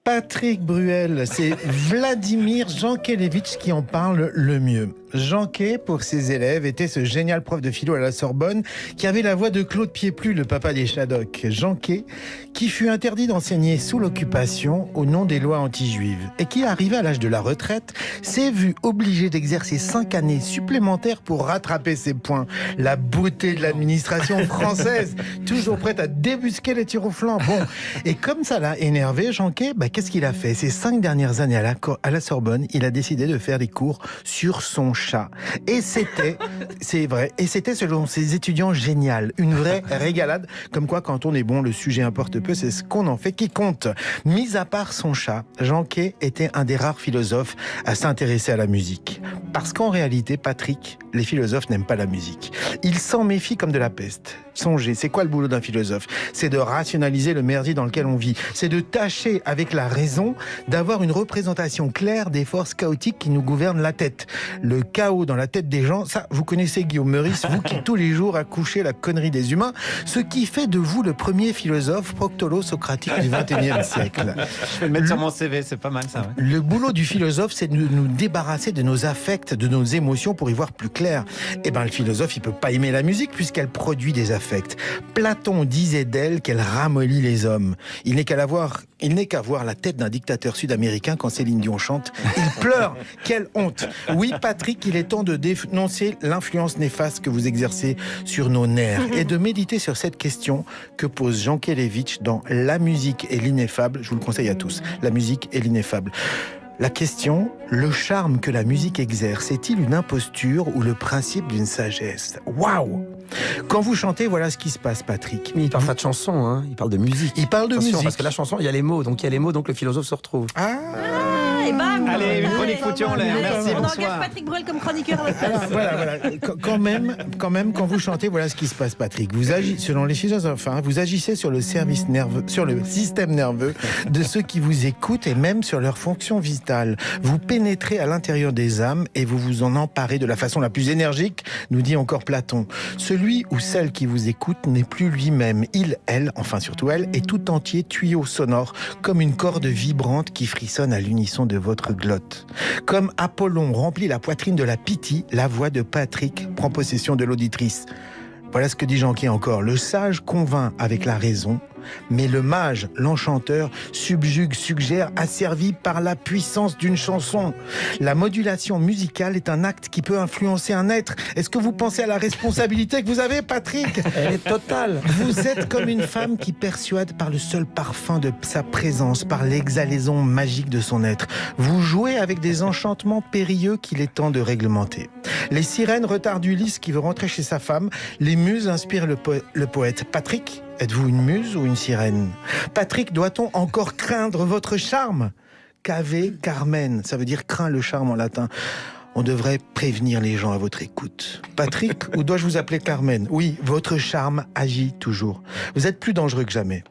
Patrick Bruel, c'est Vladimir Jankélévitch qui en parle le mieux. Janké, pour ses élèves, était ce génial prof de philo à la Sorbonne qui avait la voix de Claude Pieplu, le papa des Shadocks. Janké, qui fut interdit d'enseigner sous l'occupation au nom des lois anti-juives et qui, arrivé à l'âge de la retraite, s'est vu obligé d'exercer 5 années supplémentaires pour rattraper ses points. La beauté de l'administration française, toujours prête à débusquer les tirs au flanc. Bon, et comme ça l'a énervé, Janké, qu'est-ce qu'il a fait? Ces 5 dernières années à la Sorbonne, il a décidé de faire des cours sur son chat. Et c'était, c'est vrai, et c'était selon ses étudiants génial, une vraie régalade. Comme quoi, quand on est bon, le sujet importe peu, c'est ce qu'on en fait qui compte. Mis à part son chat, Janké était un des rares philosophes à s'intéresser à la musique. Parce qu'en réalité, Patrick, les philosophes n'aiment pas la musique. Ils s'en méfient comme de la peste. Songez, c'est quoi le boulot d'un philosophe? C'est de rationaliser le merdier dans lequel on vit. C'est de tâcher, avec la raison, d'avoir une représentation claire des forces chaotiques qui nous gouvernent la tête. Le chaos dans la tête des gens, ça, vous connaissez Guillaume Meurice, vous qui tous les jours accouchez la connerie des humains, ce qui fait de vous le premier philosophe proctolo-socratique du XXIe siècle. Je vais le mettre sur mon CV, c'est pas mal ça. Ouais. Le boulot du philosophe, c'est de nous débarrasser de nos affects, de nos émotions pour y voir plus clair. Eh ben, le philosophe, il peut pas aimer la musique puisqu'elle produit des affects affect. Platon disait d'elle qu'elle ramollit les hommes. Il n'est qu'à voir la tête d'un dictateur sud-américain quand Céline Dion chante. Il pleure. Quelle honte. Oui, Patrick, il est temps de dénoncer l'influence néfaste que vous exercez sur nos nerfs et de méditer sur cette question que pose Jean Kelevitch dans La musique et l'ineffable. Je vous le conseille à tous. La musique et l'ineffable. La question, le charme que la musique exerce, est-il une imposture ou le principe d'une sagesse? Waouh! Quand vous chantez, voilà ce qui se passe, Patrick. Mais il parle pas de chanson, hein. Il parle de musique. Il parle de musique. Parce que la chanson, il y a les mots, donc le philosophe se retrouve. Et bam. Allez, une chronique foutue en l'air. Merci, on bonsoir. engage Patrick Bruel comme chroniqueur. Voilà. Quand même, quand vous chantez, voilà ce qui se passe, Patrick. Vous agissez, selon les philosophes, vous agissez sur le service nerveux, sur le système nerveux de ceux qui vous écoutent et même sur leur fonction vitale. Vous pénétrez à l'intérieur des âmes et vous vous en emparez de la façon la plus énergique, nous dit encore Platon. Celui ou celle qui vous écoute n'est plus lui-même. Il, elle, enfin surtout elle, est tout entier tuyau sonore, comme une corde vibrante qui frissonne à l'unisson de votre glotte. Comme Apollon remplit la poitrine de la Pythie, la voix de Patrick prend possession de l'auditrice. Voilà ce que dit Jean-Qui encore. Le sage convainc avec la raison, mais le mage, l'enchanteur, subjugue, suggère, asservi par la puissance d'une chanson. La modulation musicale est un acte qui peut influencer un être. Est-ce que vous pensez à la responsabilité que vous avez, Patrick? Elle est totale. Vous êtes comme une femme qui persuade par le seul parfum de sa présence, par l'exhalaison magique de son être. Vous jouez avec des enchantements périlleux qu'il est temps de réglementer. Les sirènes retardent Ulysse qui veut rentrer chez sa femme. Les muses inspirent le poète. Patrick, êtes-vous une muse ou une sirène? Patrick, doit-on encore craindre votre charme? Cave Carmen, ça veut dire craint le charme en latin. On devrait prévenir les gens à votre écoute. Patrick, ou dois-je vous appeler Carmen? Oui, votre charme agit toujours. Vous êtes plus dangereux que jamais.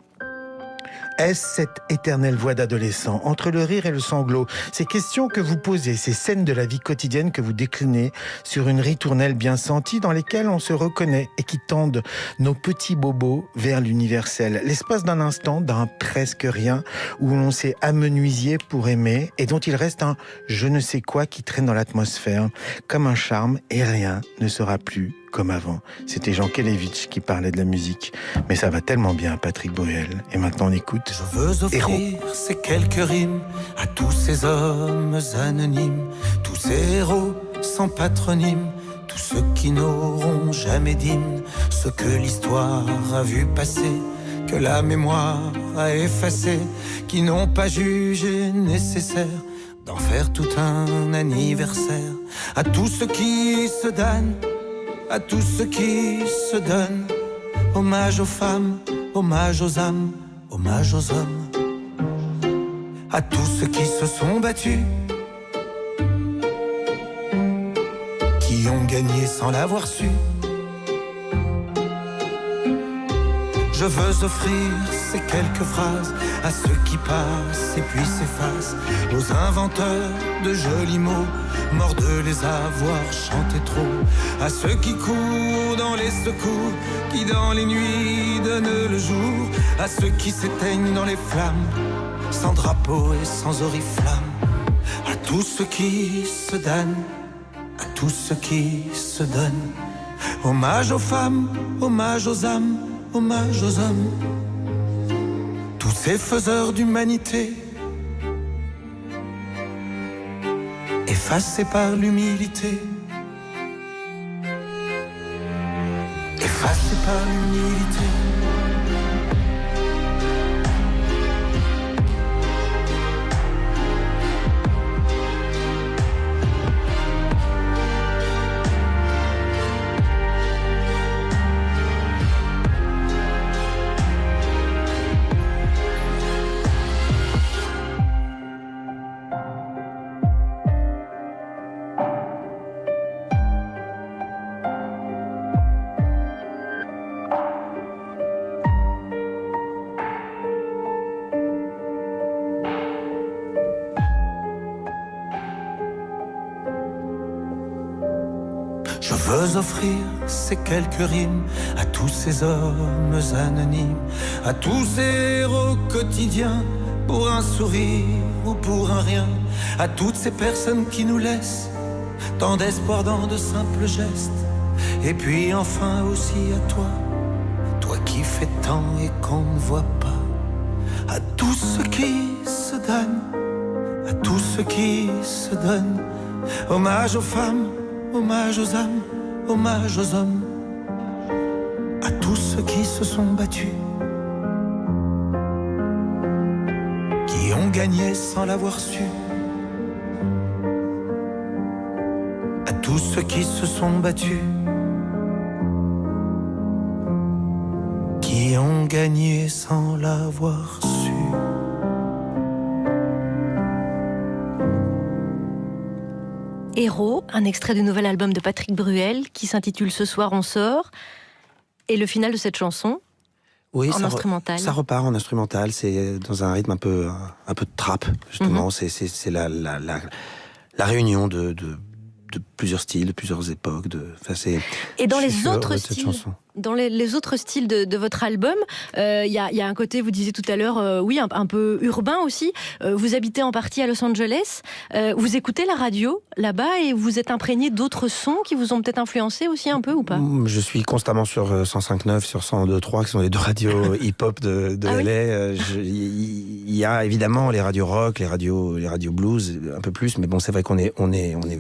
Est-ce cette éternelle voix d'adolescent, entre le rire et le sanglot, ces questions que vous posez, ces scènes de la vie quotidienne que vous déclinez sur une ritournelle bien sentie dans lesquelles on se reconnaît et qui tendent nos petits bobos vers l'universel. L'espace d'un instant, d'un presque rien, où l'on s'est amenuisier pour aimer et dont il reste un je ne sais quoi qui traîne dans l'atmosphère, comme un charme et rien ne sera plus comme avant. C'était Jean Kelevitch qui parlait de la musique. Mais ça va tellement bien, Patrick Bruel. Et maintenant, on écoute Je veux offrir ces quelques rimes à tous ces hommes anonymes, tous ces héros sans patronyme, tous ceux qui n'auront jamais d'hymne, ceux que l'histoire a vu passer, que la mémoire a effacé, qui n'ont pas jugé nécessaire d'en faire tout un anniversaire, à tous ceux qui se donnent, à tous ceux qui se donnent, hommage aux femmes, hommage aux âmes, hommage aux hommes, à tous ceux qui se sont battus, qui ont gagné sans l'avoir su. Je veux offrir ces quelques phrases à ceux qui passent et puis s'effacent, aux inventeurs de jolis mots, morts de les avoir chantés trop, à ceux qui courent dans les secours, qui dans les nuits donnent le jour, à ceux qui s'éteignent dans les flammes, sans drapeau et sans oriflamme, à tous ceux qui se donnent, à tous ceux qui se donnent, hommage aux femmes, hommage aux âmes, hommage aux hommes, tous ces faiseurs d'humanité, effacés par l'humilité, effacés par l'humilité. Je veux offrir ces quelques rimes à tous ces hommes anonymes, à tous ces héros quotidiens, pour un sourire ou pour un rien, à toutes ces personnes qui nous laissent tant d'espoir dans de simples gestes, et puis enfin aussi à toi qui fait tant et qu'on ne voit pas. À tous ceux qui se donnent, à tous ceux qui se donnent. Hommage aux femmes, hommage aux âmes, hommage aux hommes. À tous ceux qui se sont battus, qui ont gagné sans l'avoir su. À tous ceux qui se sont battus, qui ont gagné sans l'avoir su. Héros, un extrait du nouvel album de Patrick Bruel qui s'intitule Ce soir on sort. Et le final de cette chanson, oui, en instrumental. Ça repart en instrumental, c'est dans un rythme un peu de trap, justement. C'est la réunion de plusieurs styles, de plusieurs époques. Et dans les autres styles, dans les autres styles de votre album, il y a un côté, vous disiez tout à l'heure, oui, un peu urbain aussi. Vous habitez en partie à Los Angeles. Vous écoutez la radio là-bas et vous êtes imprégné d'autres sons qui vous ont peut-être influencé aussi un peu ou pas? Je suis constamment sur 105.9, sur 102.3, qui sont les deux radios hip-hop de LA. Il y a évidemment les radios rock, les radios blues, un peu plus. Mais bon, c'est vrai qu'on est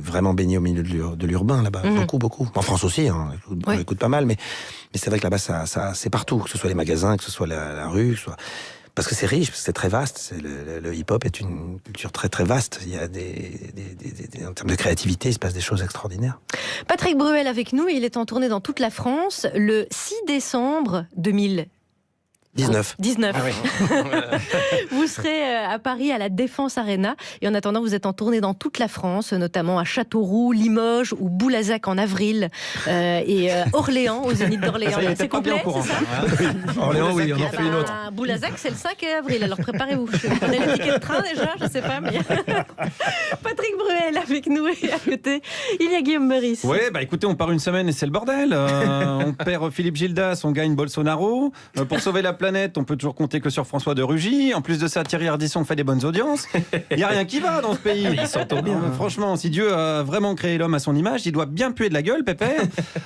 vraiment baigné au milieu de l'urbain là-bas. Beaucoup. En France aussi, hein, on écoute pas mal, mais c'est vrai que là-bas, ça c'est partout, que ce soit les magasins, que ce soit la rue, parce que c'est riche, parce que c'est très vaste. Le hip-hop est une culture très très vaste. Il y a en termes de créativité, il se passe des choses extraordinaires. Patrick Bruel avec nous, il est en tournée dans toute la France le 6 décembre 2019. Ah oui. Vous serez à Paris à la Défense Arena et en attendant vous êtes en tournée dans toute la France, notamment à Châteauroux, Limoges ou Boulazac en avril et Orléans au Zénith d'Orléans. C'est complet, c'est ça? Orléans, oui, on en fait une autre. Boulazac c'est le 5 avril, alors préparez-vous. On a les tickets de train déjà, je sais pas, mais Patrick Bruel avec nous et à côté il y a Guillaume Meurice. Oui, écoutez, on part une semaine et c'est le bordel. On perd Philippe Gildas, on gagne Bolsonaro. Pour sauver la planète, on peut toujours compter que sur François de Rugy. En plus de ça, Thierry Ardisson fait des bonnes audiences. Il n'y a rien qui va dans ce pays. Il s'entend bien. Franchement, si Dieu a vraiment créé l'homme à son image, il doit bien puer de la gueule, Pépé.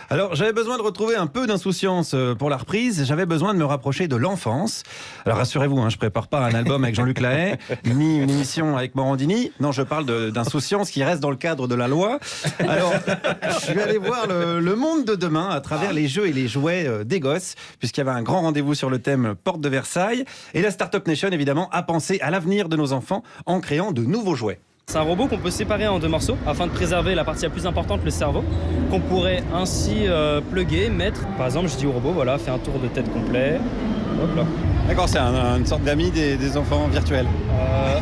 Alors, j'avais besoin de retrouver un peu d'insouciance pour la reprise. J'avais besoin de me rapprocher de l'enfance. Alors, rassurez-vous, je prépare pas un album avec Jean-Luc Lahaye, ni une émission avec Morandini. Non, je parle d'insouciance qui reste dans le cadre de la loi. Alors, je vais aller voir le monde de demain à travers les jeux et les jouets des gosses, puisqu'il y avait un grand rendez-vous sur le thème Porte de Versailles. Et la Startup Nation, évidemment, a pensé à l'avenir de nos enfants en créant de nouveaux jouets. C'est un robot qu'on peut séparer en 2 morceaux afin de préserver la partie la plus importante, le cerveau, qu'on pourrait ainsi plugger, mettre. Par exemple, je dis au robot, voilà, fais un tour de tête complet. Hop là. D'accord, c'est une sorte d'ami des enfants virtuels.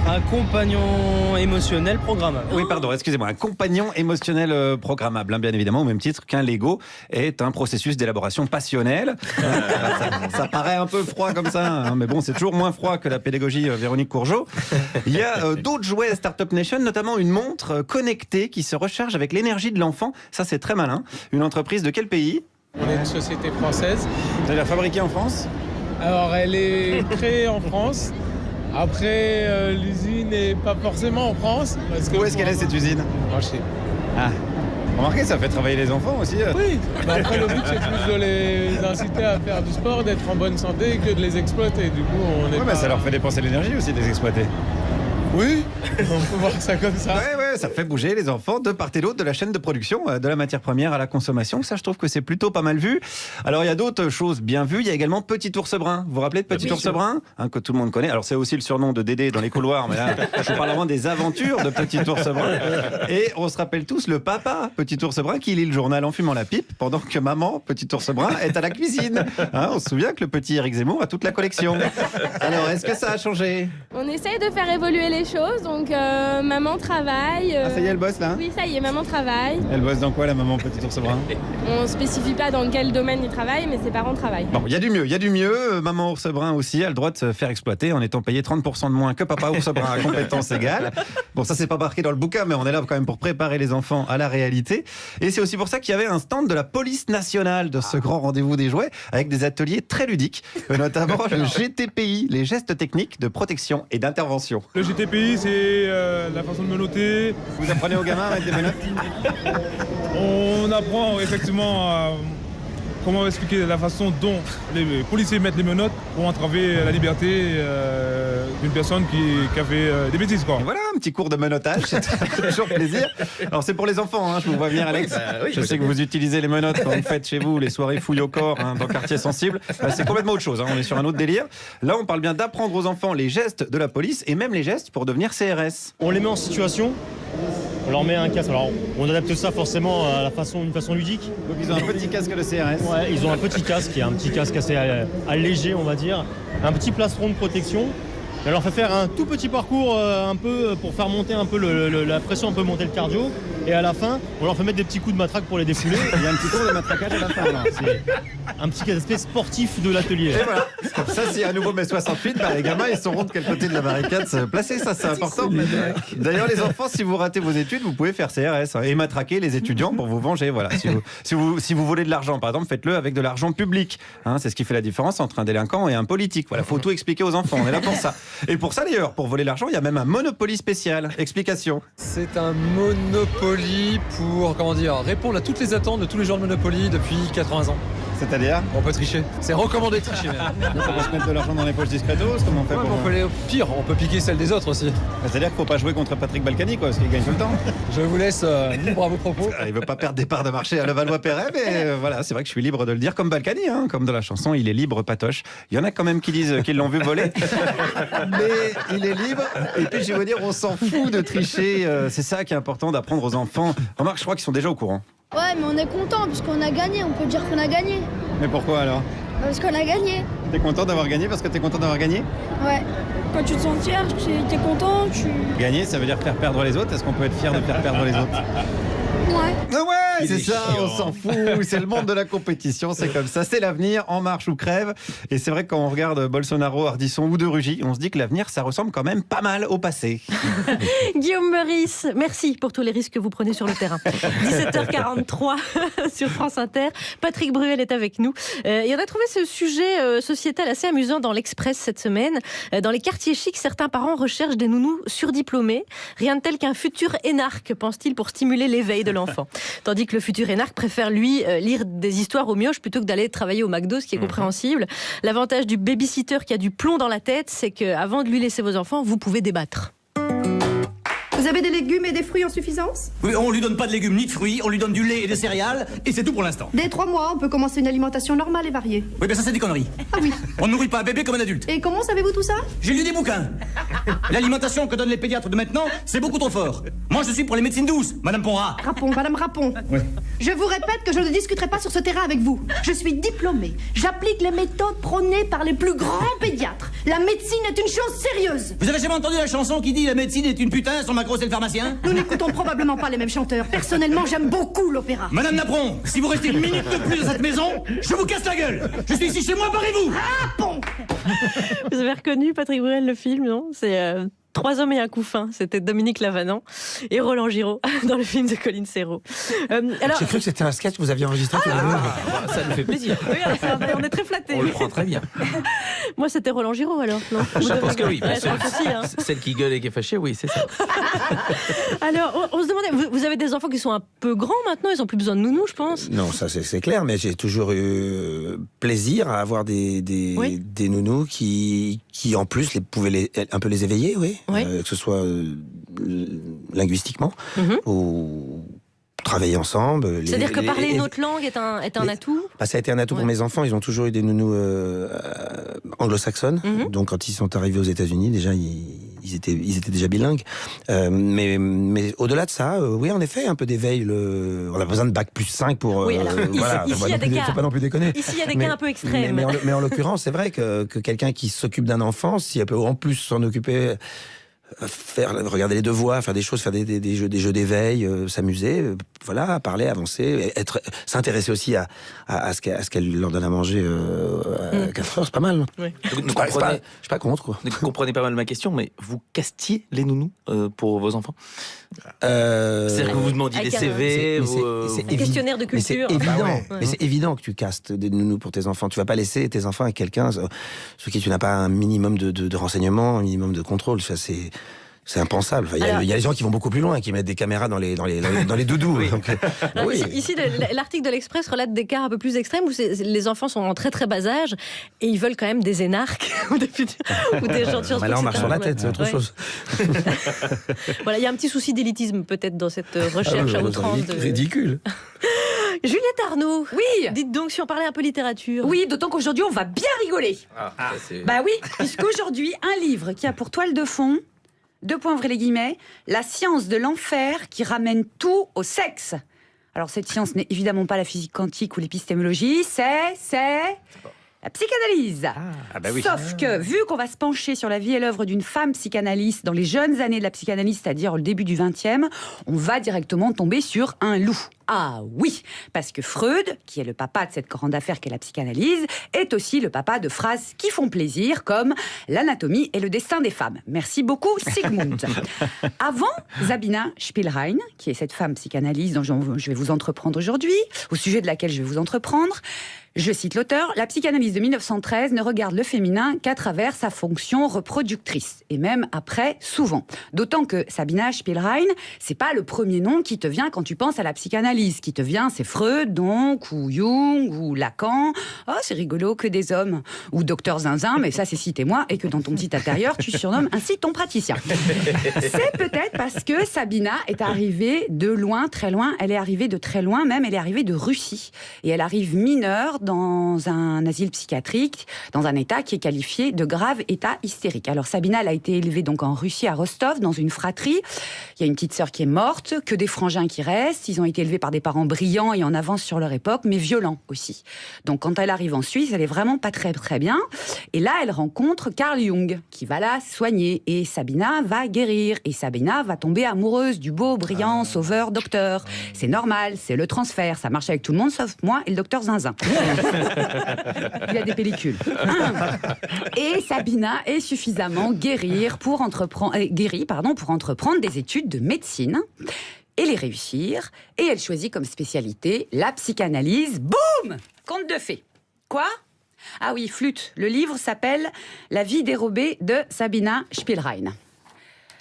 Un compagnon émotionnel programmable. Oui, pardon, excusez-moi. Un compagnon émotionnel programmable, bien évidemment, au même titre qu'un Lego est un processus d'élaboration passionnelle. Ça paraît un peu froid comme ça, mais bon, c'est toujours moins froid que la pédagogie Véronique Courgeot. Il y a d'autres jouets Startup Nation, notamment une montre connectée qui se recharge avec l'énergie de l'enfant. Ça, c'est très malin. Une entreprise de quel pays? On est une société française. Vous allez la fabriquer en France? Alors, elle est créée en France. Après, l'usine n'est pas forcément en France. Parce que où est-ce qu'elle est, cette usine? Branchée. Ah, remarquez, ça fait travailler les enfants aussi. Oui, après, le but, c'est plus de les inciter à faire du sport, d'être en bonne santé, que de les exploiter. Du coup, on est ça leur fait dépenser l'énergie aussi de les exploiter. Oui, on peut voir ça comme ça. Ouais, ça fait bouger les enfants de part et d'autre de la chaîne de production, de la matière première à la consommation. Ça, je trouve que c'est plutôt pas mal vu. Alors, il y a d'autres choses bien vues. Il y a également Petit Ours Brun. Vous vous rappelez de Petit Ours Brun, que tout le monde connaît. Alors, c'est aussi le surnom de Dédé dans les couloirs, mais là, je parle vraiment des aventures de Petit Ours Brun. Et on se rappelle tous le papa Petit Ours Brun qui lit le journal en fumant la pipe pendant que maman Petit Ours Brun est à la cuisine. On se souvient que le petit Éric Zemmour a toute la collection. Alors, est-ce que ça a changé? On essaye de faire évoluer les choses, donc maman travaille. Ah, ça y est, elle bosse là? Oui, ça y est, maman travaille. Elle bosse dans quoi, la maman Petit Ours Brun? On spécifie pas dans quel domaine il travaille, mais ses parents travaillent. Bon, il y a du mieux. Maman Ours Brun aussi a le droit de se faire exploiter en étant payé 30% de moins que papa Ours Brun à compétences égales. Bon, ça, c'est pas marqué dans le bouquin, mais on est là quand même pour préparer les enfants à la réalité. Et c'est aussi pour ça qu'il y avait un stand de la police nationale de ce grand rendez-vous des jouets, avec des ateliers très ludiques, notamment le GTPI, les gestes techniques de protection et d'intervention. Le GTPI, c'est la façon de menotter. Vous apprenez aux gamins à mettre des menottes? On apprend effectivement à comment expliquer la façon dont les policiers mettent les menottes pour entraver la liberté d'une personne qui a fait des bêtises, quoi. Et voilà, un petit cours de menottage, c'est toujours plaisir. Alors c'est pour les enfants, hein, je vous vois venir, Alex. Je sais que vous utilisez les menottes quand vous faites chez vous les soirées fouilles au corps dans quartier sensible. C'est complètement autre chose, hein, on est sur un autre délire. Là, on parle bien d'apprendre aux enfants les gestes de la police et même les gestes pour devenir CRS. On les met en situation, on leur met un casque. Alors, on adapte ça forcément à une façon ludique. Donc ils ont un petit casque de CRS. Ouais, ils ont un petit casque, qui est un petit casque assez allégé, on va dire. Un petit plastron de protection. On leur fait faire un tout petit parcours un peu pour faire monter un peu la pression, un peu monter le cardio. Et à la fin, on leur fait mettre des petits coups de matraque pour les défouler. Il y a un petit cours de matraquage à la fin. Là. C'est un petit aspect sportif de l'atelier. Et voilà. Comme ça, si à nouveau mai 68, les gamins, ils sauront de quel côté de la barricade se placer. Ça, c'est important. D'ailleurs, les enfants, si vous ratez vos études, vous pouvez faire CRS et matraquer les étudiants pour vous venger. Voilà. Si vous volez de l'argent, par exemple, faites-le avec de l'argent public. Hein, c'est ce qui fait la différence entre un délinquant et un politique. Voilà, faut tout expliquer aux enfants. On est là pour ça. Et pour ça, d'ailleurs, pour voler l'argent, il y a même un Monopoly spécial. Explication. C'est un Monopoly pour, répondre à toutes les attentes de tous les joueurs de Monopoly depuis 80 ans. C'est-à-dire ? On peut tricher. C'est recommandé de tricher même. On peut se mettre de l'argent dans les poches discretos, comment on fait on peut aller au pire, on peut piquer celle des autres aussi. C'est-à-dire qu'il ne faut pas jouer contre Patrick Balkany, quoi, parce qu'il gagne tout le temps. Je vous laisse libre à vos propos. Il ne veut pas perdre des parts de marché à Levallois-Perret, mais voilà, c'est vrai que je suis libre de le dire comme Balkany, hein, comme dans la chanson, il est libre, patoche. Il y en a quand même qui disent qu'ils l'ont vu voler, mais il est libre. Et puis je vais vous dire, on s'en fout de tricher, c'est ça qui est important d'apprendre aux enfants. Remarque, je crois qu'ils sont déjà au courant. Ouais, mais on est content puisqu'on a gagné, on peut dire qu'on a gagné. Mais pourquoi alors ? Parce qu'on a gagné. T'es content d'avoir gagné parce que t'es content d'avoir gagné ? Ouais. Quand tu te sens fier, t'es content, Gagner, ça veut dire faire perdre les autres. Est-ce qu'on peut être fier de faire perdre les autres ? Ouais. Ah ouais, c'est ça, on s'en fout. C'est le monde de la compétition, c'est comme ça. C'est l'avenir, en marche ou crève. Et c'est vrai que quand on regarde Bolsonaro, Ardisson ou De Rugy, on se dit que l'avenir, ça ressemble quand même pas mal au passé. Guillaume Meurice, merci pour tous les risques que vous prenez sur le terrain. 17h43 sur France Inter. Patrick Bruel est avec nous. Et on a trouvé ce sujet sociétal assez amusant dans l'Express cette semaine. Dans les quartiers chics, certains parents recherchent des nounous surdiplômés. Rien de tel qu'un futur énarque, pense-t-il, pour stimuler l'éveil de l'enfant. Tandis que le futur énarque préfère, lui, lire des histoires aux mioches plutôt que d'aller travailler au McDo, ce qui est compréhensible. L'avantage du babysitter qui a du plomb dans la tête, c'est qu'avant de lui laisser vos enfants, vous pouvez débattre. Vous avez des légumes et des fruits en suffisance ? Oui, on lui donne pas de légumes ni de fruits, on lui donne du lait et des céréales, et c'est tout pour l'instant. Dès 3 mois, on peut commencer une alimentation normale et variée. Oui, ben ça c'est des conneries. Ah oui. On ne nourrit pas un bébé comme un adulte. Et comment savez-vous tout ça ? J'ai lu des bouquins. L'alimentation que donnent les pédiatres de maintenant, c'est beaucoup trop fort. Moi je suis pour les médecines douces, Madame Ponrat. Rapon, Madame Rapon. Oui. Je vous répète que je ne discuterai pas sur ce terrain avec vous. Je suis diplômée. J'applique les méthodes prônées par les plus grands pédiatres. La médecine est une chose sérieuse. Vous avez jamais entendu la chanson qui dit la médecine est une putain, son macro c'est le pharmacien ? Nous n'écoutons probablement pas les mêmes chanteurs. Personnellement, j'aime beaucoup l'opéra. Madame Napron, si vous restez une minute de plus dans cette maison, je vous casse la gueule. Je suis ici chez moi, barrez-vous. Rapon. Vous avez reconnu, Patrick Bruel, le film, non ? C'est 3 hommes et un couffin. C'était Dominique Lavanant et Roland Giraud dans le film de Colin Serrault. J'ai cru que c'était un sketch que vous aviez enregistré tous les deux. Ça nous fait plaisir. Oui, on est très flattés. On le prend très bien. Moi, c'était Roland Giraud, alors. Non, je pense que oui. Ouais, je pense aussi, hein. Celle qui gueule et qui est fâchée, oui, c'est ça. Alors, on se demandait, vous avez des enfants qui sont un peu grands maintenant, ils n'ont plus besoin de nounou, je pense. Non, ça c'est clair, mais j'ai toujours eu plaisir à avoir des nounous qui en plus pouvaient un peu les éveiller, oui. Que ce soit linguistiquement ou travailler ensemble. C'est-à-dire que parler une autre langue est un atout ? Ça a été un atout pour mes enfants. Ils ont toujours eu des nounous anglo-saxonnes. Donc quand ils sont arrivés aux États-Unis, déjà ils étaient déjà bilingues. Mais au-delà de ça, oui, en effet, un peu d'éveil. On a besoin de bac plus 5 pour. Oui, alors, ici, il faut pas non plus déconner. Ici, il y a des cas un peu extrêmes. Mais en l'occurrence, c'est vrai que quelqu'un qui s'occupe d'un enfant, s'il peut en plus s'en occuper. Regarder les devoirs, faire des choses, faire des jeux d'éveil, s'amuser, voilà, parler, avancer, s'intéresser aussi à ce qu'elle leur donne à manger à 4 heures, c'est pas mal. Oui. Je suis pas contre, quoi. Vous comprenez pas mal ma question, mais vous castiez les nounous pour vos enfants C'est-à-dire que vous demandiez des CV, c'est questionnaire de culture. Mais c'est évident, mais c'est évident que tu castes des nounous pour tes enfants. Tu vas pas laisser tes enfants à quelqu'un sur qui tu n'as pas un minimum de renseignements, un minimum de contrôle. Ça, C'est impensable. Il y a des gens qui vont beaucoup plus loin, qui mettent des caméras dans les doudous. Oui. Donc, oui. Ici, l'article de l'Express relate des cas un peu plus extrêmes où les enfants sont en très très bas âge et ils veulent quand même des énarques ou des gens de Sciences Po. Là, on marche sur la tête, c'est autre chose. Voilà, il y a un petit souci d'élitisme peut-être dans cette recherche à outrance. Ridicule. Juliette Arnaud, oui. Dites donc si on parlait un peu littérature. Oui, d'autant qu'aujourd'hui on va bien rigoler. Bah oui, puisqu'aujourd'hui un livre qui a pour toile de fond, ouvrez les guillemets, la science de l'enfer qui ramène tout au sexe. Alors cette science n'est évidemment pas la physique quantique ou l'épistémologie, c'est la psychanalyse. Oui. Sauf que, vu qu'on va se pencher sur la vie et l'œuvre d'une femme psychanalyste dans les jeunes années de la psychanalyse, c'est-à-dire le début du XXe, on va directement tomber sur un loup. Ah oui, parce que Freud, qui est le papa de cette grande affaire qu'est la psychanalyse, est aussi le papa de phrases qui font plaisir, comme « l'anatomie et le destin des femmes ». Merci beaucoup, Sigmund. Avant, Sabina Spielrein, qui est cette femme psychanalyste dont je vais vous entreprendre aujourd'hui, au sujet de laquelle je vais vous entreprendre, je cite l'auteur, « La psychanalyse de 1913 ne regarde le féminin qu'à travers sa fonction reproductrice. » Et même après, souvent. D'autant que Sabina Spielrein, c'est pas le premier nom qui te vient quand tu penses à la psychanalyse. Qui te vient, c'est Freud, donc, ou Jung, ou Lacan. Oh, c'est rigolo, que des hommes. Ou Docteur Zinzin, mais ça, c'est citez-moi, et que dans ton petit intérieur, tu surnommes ainsi ton praticien. C'est peut-être parce que Sabina est arrivée de loin, très loin. Elle est arrivée de très loin, même elle est arrivée de Russie. Et elle arrive mineure dans un asile psychiatrique, dans un état qui est qualifié de grave état hystérique. Alors Sabina, elle a été élevée donc en Russie, à Rostov, dans une fratrie. Il y a une petite sœur qui est morte, que des frangins qui restent. Ils ont été élevés par des parents brillants et en avance sur leur époque, mais violents aussi. Donc quand elle arrive en Suisse, elle est vraiment pas très très bien. Et là, elle rencontre Carl Jung, qui va la soigner. Et Sabina va guérir. Et Sabina va tomber amoureuse du beau, brillant, sauveur, docteur. C'est normal, c'est le transfert. Ça marche avec tout le monde, sauf moi et le docteur Zinzin. Il a des pellicules. Et Sabina est suffisamment guérie pour entreprendre des études de médecine et les réussir. Et elle choisit comme spécialité la psychanalyse. Boum ! Conte de fées. Quoi ? Ah oui, flûte. Le livre s'appelle « La vie dérobée de Sabina Spielrein ».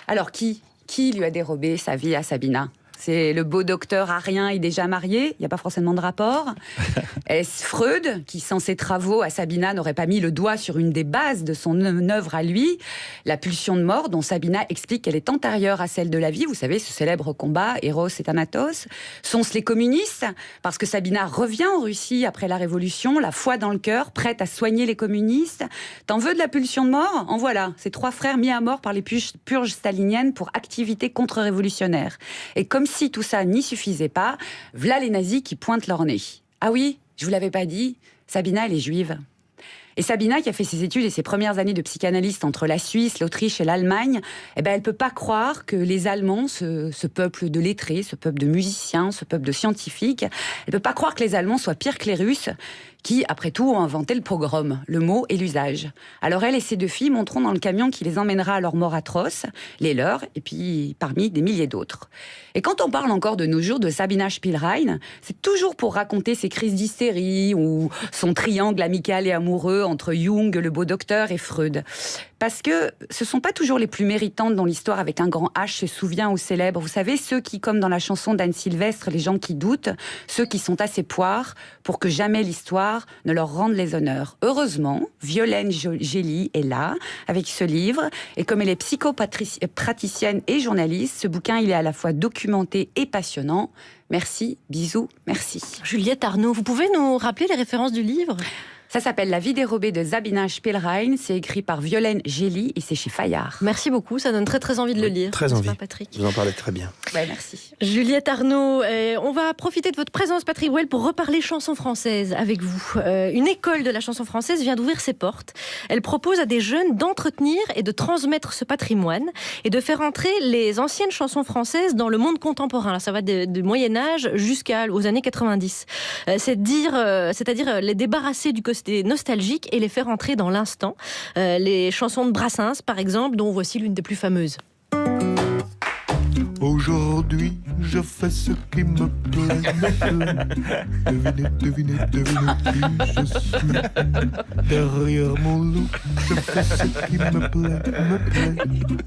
Alors, qui lui a dérobé sa vie à Sabina ? C'est le beau docteur arien et déjà marié, il n'y a pas forcément de rapport. Est-ce Freud, qui sans ses travaux à Sabina n'aurait pas mis le doigt sur une des bases de son œuvre à lui, la pulsion de mort, dont Sabina explique qu'elle est antérieure à celle de la vie, vous savez, ce célèbre combat, Eros et Thanatos. Sont-ce les communistes ? Parce que Sabina revient en Russie après la Révolution, la foi dans le cœur, prête à soigner les communistes. T'en veux de la pulsion de mort ? En voilà, ces 3 frères mis à mort par les purges staliniennes pour activité contre-révolutionnaire. Et comme si tout ça n'y suffisait pas, v'là les nazis qui pointent leur nez. Ah oui, je vous l'avais pas dit, Sabina, elle est juive. Et Sabina, qui a fait ses études et ses premières années de psychanalyste entre la Suisse, l'Autriche et l'Allemagne, elle peut pas croire que les Allemands, ce peuple de lettrés, ce peuple de musiciens, ce peuple de scientifiques, elle peut pas croire que les Allemands soient pires que les Russes, qui, après tout, ont inventé le pogrom, le mot et l'usage. Alors elle et ses 2 filles monteront dans le camion qui les emmènera à leur mort atroce, les leurs, et puis parmi des milliers d'autres. Et quand on parle encore de nos jours de Sabina Spielrein, c'est toujours pour raconter ses crises d'hystérie ou son triangle amical et amoureux entre Jung, le beau docteur, et Freud. Parce que ce ne sont pas toujours les plus méritantes dont l'histoire avec un grand H se souvient ou célèbre. Vous savez, ceux qui, comme dans la chanson d'Anne Sylvestre, les gens qui doutent, ceux qui sont assez poires pour que jamais l'histoire ne leur rende les honneurs. Heureusement, Violaine Gély est là, avec ce livre. Et comme elle est psychopraticienne et journaliste, ce bouquin, il est à la fois documenté et passionnant. Merci, bisous, merci. Juliette Arnaud, vous pouvez nous rappeler les références du livre ? Ça s'appelle La vie dérobée de Sabina Spielrein. C'est écrit par Violaine Gély et c'est chez Fayard. Merci beaucoup, ça donne très très envie de le lire. Très envie. Patrick. Vous en parlez très bien. Ouais, merci. Juliette Arnaud, on va profiter de votre présence, Patrick Bruel, pour reparler chanson française avec vous. Une école de la chanson française vient d'ouvrir ses portes. Elle propose à des jeunes d'entretenir et de transmettre ce patrimoine et de faire entrer les anciennes chansons françaises dans le monde contemporain. Alors, ça va du Moyen-Âge jusqu'aux années 90. C'est-à-dire les débarrasser du côté nostalgique et les faire entrer dans l'instant. Les chansons de Brassens, par exemple, dont voici l'une des plus fameuses. Aujourd'hui, je fais ce qui me plaît, Devinez, devinez, devinez qui je suis. Derrière mon loup, je fais ce qui me plaît,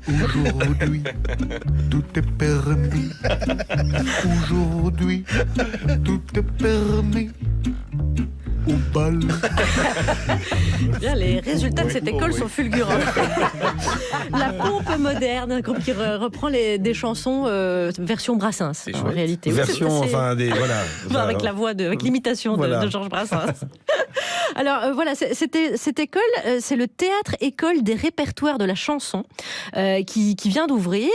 Aujourd'hui, tout est permis. Aujourd'hui, tout est permis. Au bal. Bien, les résultats de cette école sont fulgurants. La pompe moderne, un groupe qui reprend des chansons version Brassens, en réalité. Version, avec la voix, avec l'imitation de Georges Brassens. Alors voilà, cette école, c'est le théâtre-école des répertoires de la chanson qui vient d'ouvrir.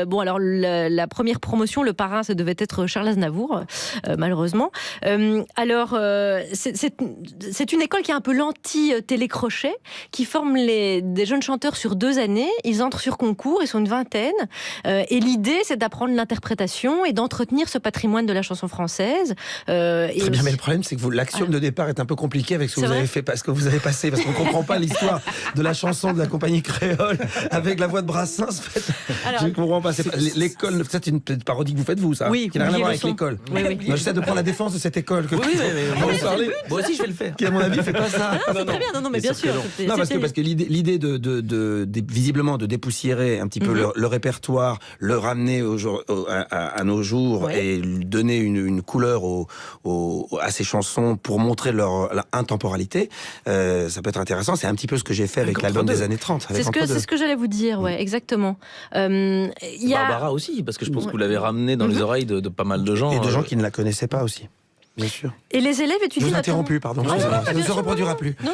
Bon, alors la première promotion, le parrain, ça devait être Charles Aznavour, malheureusement. Alors, c'est une école qui est un peu l'anti-télécrochet, qui forme des jeunes chanteurs sur 2 années. Ils entrent sur concours, ils sont une vingtaine. Et l'idée, c'est d'apprendre l'interprétation et d'entretenir ce patrimoine de la chanson française. Très bien, mais le problème, c'est que l'action de départ est un peu compliquée avec ce que vous avez fait, parce que vous avez passé, parce qu'on ne comprend pas l'histoire de la chanson de la compagnie créole avec la voix de Brassens. En fait. Alors, je ne comprends pas. L'école, c'est une parodie que vous faites, vous, ça, oui, qui n'a rien à voir avec l'école. Oui. Moi, j'essaie de prendre la défense de cette école. Que vous parlez. Moi aussi, je vais le faire. Qui, à mon avis, fait pas ça. Non, très bien. Non, mais bien sûr. Non, parce que l'idée visiblement de dépoussiérer un petit peu le répertoire, le ramener à nos jours et donner une couleur à ces chansons pour montrer leur intemporalité, ça peut être intéressant. C'est un petit peu ce que j'ai fait avec l'album des années 30. C'est ce que j'allais vous dire, exactement. Barbara aussi, parce que je pense que vous l'avez ramené dans les oreilles de pas mal de gens. Et de gens qui ne la connaissaient pas aussi. Bien sûr. Et les élèves étudient... Je vous ai interrompu, pardon. Ça ne se reproduira plus. Non,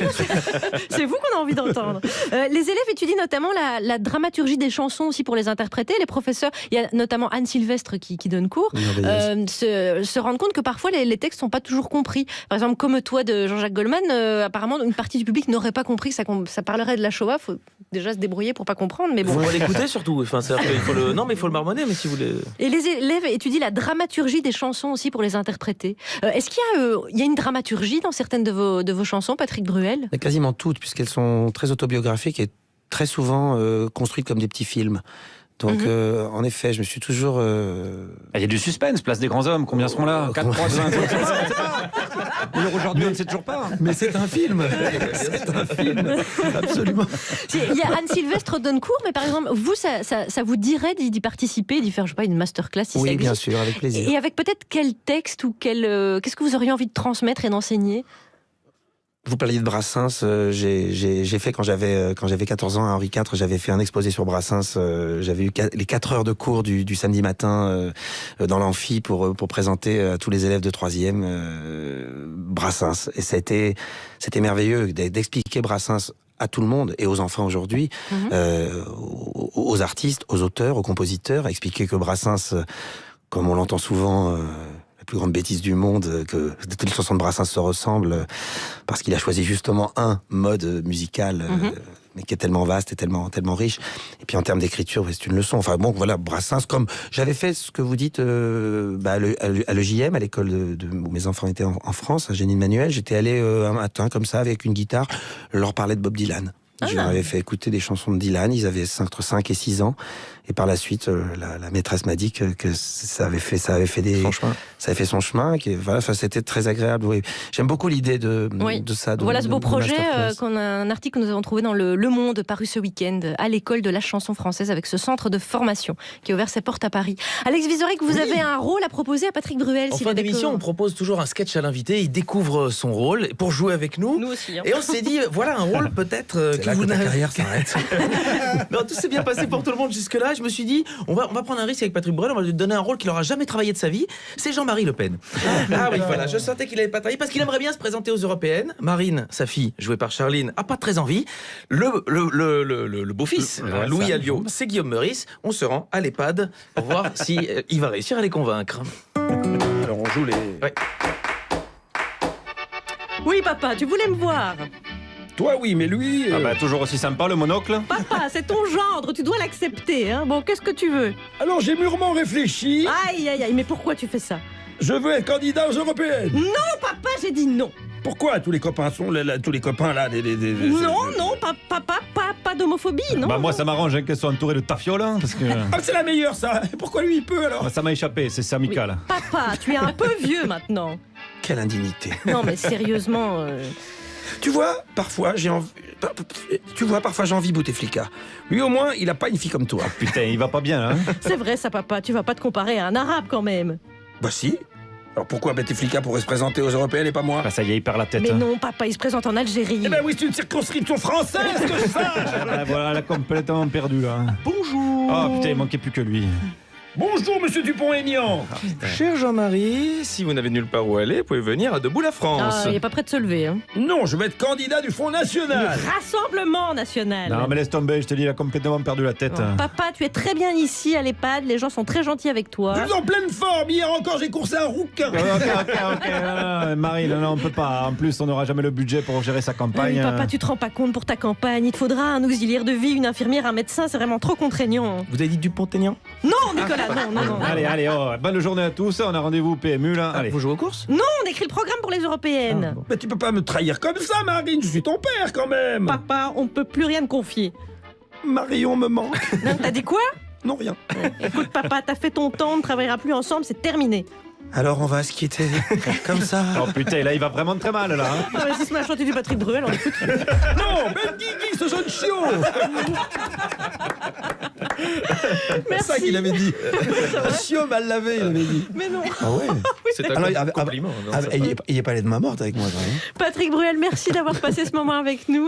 c'est vous qu'on a envie d'entendre. Les élèves étudient notamment la dramaturgie des chansons aussi pour les interpréter. Les professeurs, il y a notamment Anne Sylvestre qui donne cours, se rendent compte que parfois les textes ne sont pas toujours compris. Par exemple, Comme toi de Jean-Jacques Goldman, apparemment une partie du public n'aurait pas compris que ça parlerait de la Shoah. Il faut déjà se débrouiller pour ne pas comprendre. Mais bon. Il faut l'écouter surtout. Enfin, non, mais il faut le marmonner, mais si vous voulez... Et les élèves étudient la dramaturgie des chansons aussi pour les interpréter. Est-ce qu'il y a une dramaturgie dans certaines de vos chansons, Patrick Bruel ? Quasiment toutes, puisqu'elles sont très autobiographiques et très souvent construites comme des petits films. Donc, en effet, je me suis toujours... Il y a du suspense, Place des Grands Hommes, combien seront là ? 4, 3, 5, aujourd'hui, on ne sait toujours pas. Mais c'est un film. C'est un film, absolument. Il y a Anne Sylvestre donne cours, mais par exemple, vous, ça vous dirait d'y participer, d'y faire, je sais pas, une masterclass si oui, bien sûr, avec plaisir. Et avec peut-être quel texte ou qu'est-ce que vous auriez envie de transmettre et d'enseigner ? Vous parliez de Brassens, j'ai fait quand j'avais 14 ans à Henri IV, j'avais fait un exposé sur Brassens, j'avais eu les 4 heures de cours du samedi matin dans l'amphi pour présenter à tous les élèves de 3e Brassens. Et c'était merveilleux d'expliquer Brassens à tout le monde et aux enfants aujourd'hui, aux artistes, aux auteurs, aux compositeurs, expliquer que Brassens, comme on l'entend souvent... la plus grande bêtise du monde, que toutes les chansons de Brassens se ressemblent, parce qu'il a choisi justement un mode musical, mais qui est tellement vaste et tellement riche. Et puis en termes d'écriture, c'est une leçon. Enfin bon, voilà, Brassens, comme j'avais fait ce que vous dites à l'EJM, à l'école où mes enfants étaient en France, à Génie-Manuel, j'étais allé un matin comme ça avec une guitare, leur parler de Bob Dylan. Je leur avais fait écouter des chansons de Dylan, ils avaient entre 5 et 6 ans. Et par la suite, la maîtresse m'a dit que ça avait fait son chemin. Voilà, c'était très agréable. Oui. J'aime beaucoup l'idée de ça. Voilà ce beau projet, un article que nous avons trouvé dans Le Monde, paru ce week-end, à l'école de la chanson française, avec ce centre de formation qui a ouvert ses portes à Paris. Alex Vizorek, vous avez un rôle à proposer à Patrick Bruel. En fin d'émission, on propose toujours un sketch à l'invité. Il découvre son rôle pour jouer avec nous. Nous aussi. Et on s'est dit, voilà un rôle peut-être que vous n'avez... carrière s'arrête. Non, tout s'est bien passé pour tout le monde jusque-là. Je me suis dit, on va prendre un risque avec Patrick Bruel, on va lui donner un rôle qu'il n'aura jamais travaillé de sa vie. C'est Jean-Marie Le Pen. Ah oui, voilà, je sentais qu'il n'avait pas travaillé parce qu'il aimerait bien se présenter aux Européennes. Marine, sa fille, jouée par Charline, a pas très envie. Le beau-fils, Louis Alliot, c'est Guillaume Meurice. On se rend à l'EHPAD pour voir si il va réussir à les convaincre. Alors on joue les... Ouais. Oui, papa, tu voulais me voir. Toi, oui, mais lui... toujours aussi sympa, le monocle. Papa, c'est ton gendre, tu dois l'accepter. Hein. Bon, qu'est-ce que tu veux? Alors, j'ai mûrement réfléchi. Aïe, aïe, aïe, mais pourquoi tu fais ça? Je veux être candidat aux européennes. Non, papa, j'ai dit non. Pourquoi tous les copains sont tous les copains là Non, non, papa, pas d'homophobie, non? Bah moi ça m'arrange qu'elle soit entourée de tafiola parce que... Ah, c'est la meilleure, ça. Pourquoi lui, il peut, alors? Ça m'a échappé, c'est amical. Papa, tu es un peu vieux maintenant. Quelle indignité. Non, mais sérieusement... Tu vois, parfois j'ai envie... parfois j'ai envie Bouteflika. Lui au moins, il a pas une fille comme toi. Putain, il va pas bien, hein. C'est vrai ça, papa, tu vas pas te comparer à un arabe quand même. Bah si. Alors pourquoi Bouteflika pourrait se présenter aux Européennes et pas moi? Bah ça y est, il perd la tête. Mais non, papa, il se présente en Algérie. Eh ben oui, c'est une circonscription française que ça. Voilà, elle a complètement perdu, là. Bonjour. Oh putain, il manquait plus que lui. Bonjour, monsieur Dupont-Aignan. Cher Jean-Marie, si vous n'avez nulle part où aller, vous pouvez venir à Debout la France. Il est pas prêt de se lever. Hein. Non, je vais être candidat du Front National. Le Rassemblement National. Non mais laisse tomber, je te dis, il a complètement perdu la tête. Non, papa, tu es très bien ici à l'EHPAD, les gens sont très gentils avec toi. Vous êtes en pleine forme, hier encore j'ai coursé un rouquin. Ok. Marie, non, on peut pas. En plus, on n'aura jamais le budget pour gérer sa campagne. Oui, papa, tu te rends pas compte pour ta campagne. Il te faudra un auxiliaire de vie, une infirmière, un médecin, c'est vraiment trop contraignant. Vous avez dit Dupont-Aignan? Non, Nicolas, non. Allez, bonne journée à tous. On a rendez-vous au PMU là. Allez. Vous jouez aux courses? Non, on écrit le programme pour les européennes. Mais tu peux pas me trahir comme ça, Marine. Je suis ton père quand même. Papa, on peut plus rien te confier. Marion me manque. Non, t'as dit quoi? Non, rien. Écoute, papa, t'as fait ton temps, on ne travaillera plus ensemble, c'est terminé. Alors on va se quitter comme ça. Oh putain, là il va vraiment très mal là. Ah mais si se met à chanter du Patrick Bruel, on est foutu. Non, Ben Guigui, ce jeune chiot. C'est ça qu'il avait dit. Un chiot mal lavé, il avait dit. Mais non. Ah ouais. C'est un compliment. Il est pas allé de ma morte avec moi quand même. Patrick Bruel, merci d'avoir passé ce moment avec nous.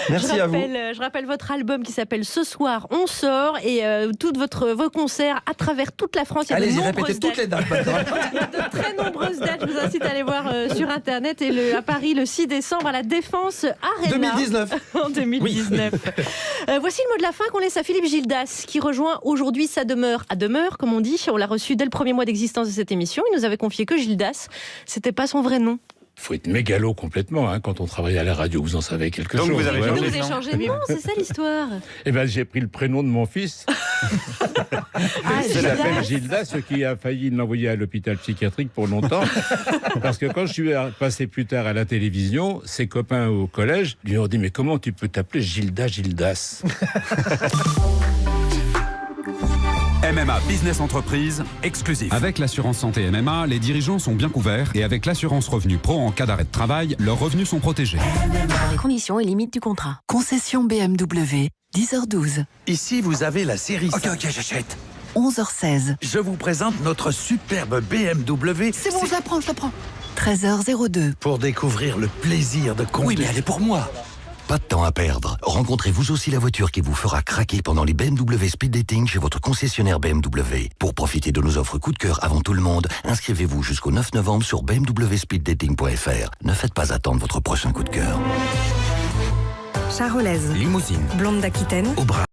Merci à vous. Je rappelle votre album qui s'appelle Ce soir on sort et tous vos concerts à travers toute la France. Allez-y, répétez toutes les dates maintenant. Il y a de très nombreuses dates. Je vous incite à aller voir sur internet et à Paris le 6 décembre à la Défense Arena. 2019. En 2019. Voici le mot de la fin qu'on laisse à Philippe Gildas qui rejoint aujourd'hui sa demeure à demeure, comme on dit. On l'a reçu dès le premier mois d'existence de cette émission. Il nous avait confié que Gildas, c'était pas son vrai nom. Faut être mégalo complètement quand on travaille à la radio, vous en savez quelque chose. Donc vous avez changé de nom, c'est ça l'histoire. Eh ben j'ai pris le prénom de mon fils. Je l'appelle Gildas, ce qui a failli l'envoyer à l'hôpital psychiatrique pour longtemps. Parce que quand je suis passé plus tard à la télévision, ses copains au collège lui ont dit mais comment tu peux t'appeler Gildas? MMA Business Entreprise, exclusif. Avec l'assurance santé MMA, les dirigeants sont bien couverts et avec l'assurance revenu pro en cas d'arrêt de travail, leurs revenus sont protégés. Les conditions et limites du contrat. Concession BMW, 10h12. Ici, vous avez la série. Ok, j'achète. 11h16. Je vous présente notre superbe BMW. C'est bon, je la prends. 13h02. Pour découvrir le plaisir de conduire. Oui, mais elle est pour moi. Pas de temps à perdre. Rencontrez vous aussi la voiture qui vous fera craquer pendant les BMW Speed Dating chez votre concessionnaire BMW. Pour profiter de nos offres coup de cœur avant tout le monde, inscrivez-vous jusqu'au 9 novembre sur bmwspeeddating.fr. Ne faites pas attendre votre prochain coup de cœur. Charolaise. Limousine. Blonde d'Aquitaine. Au bras.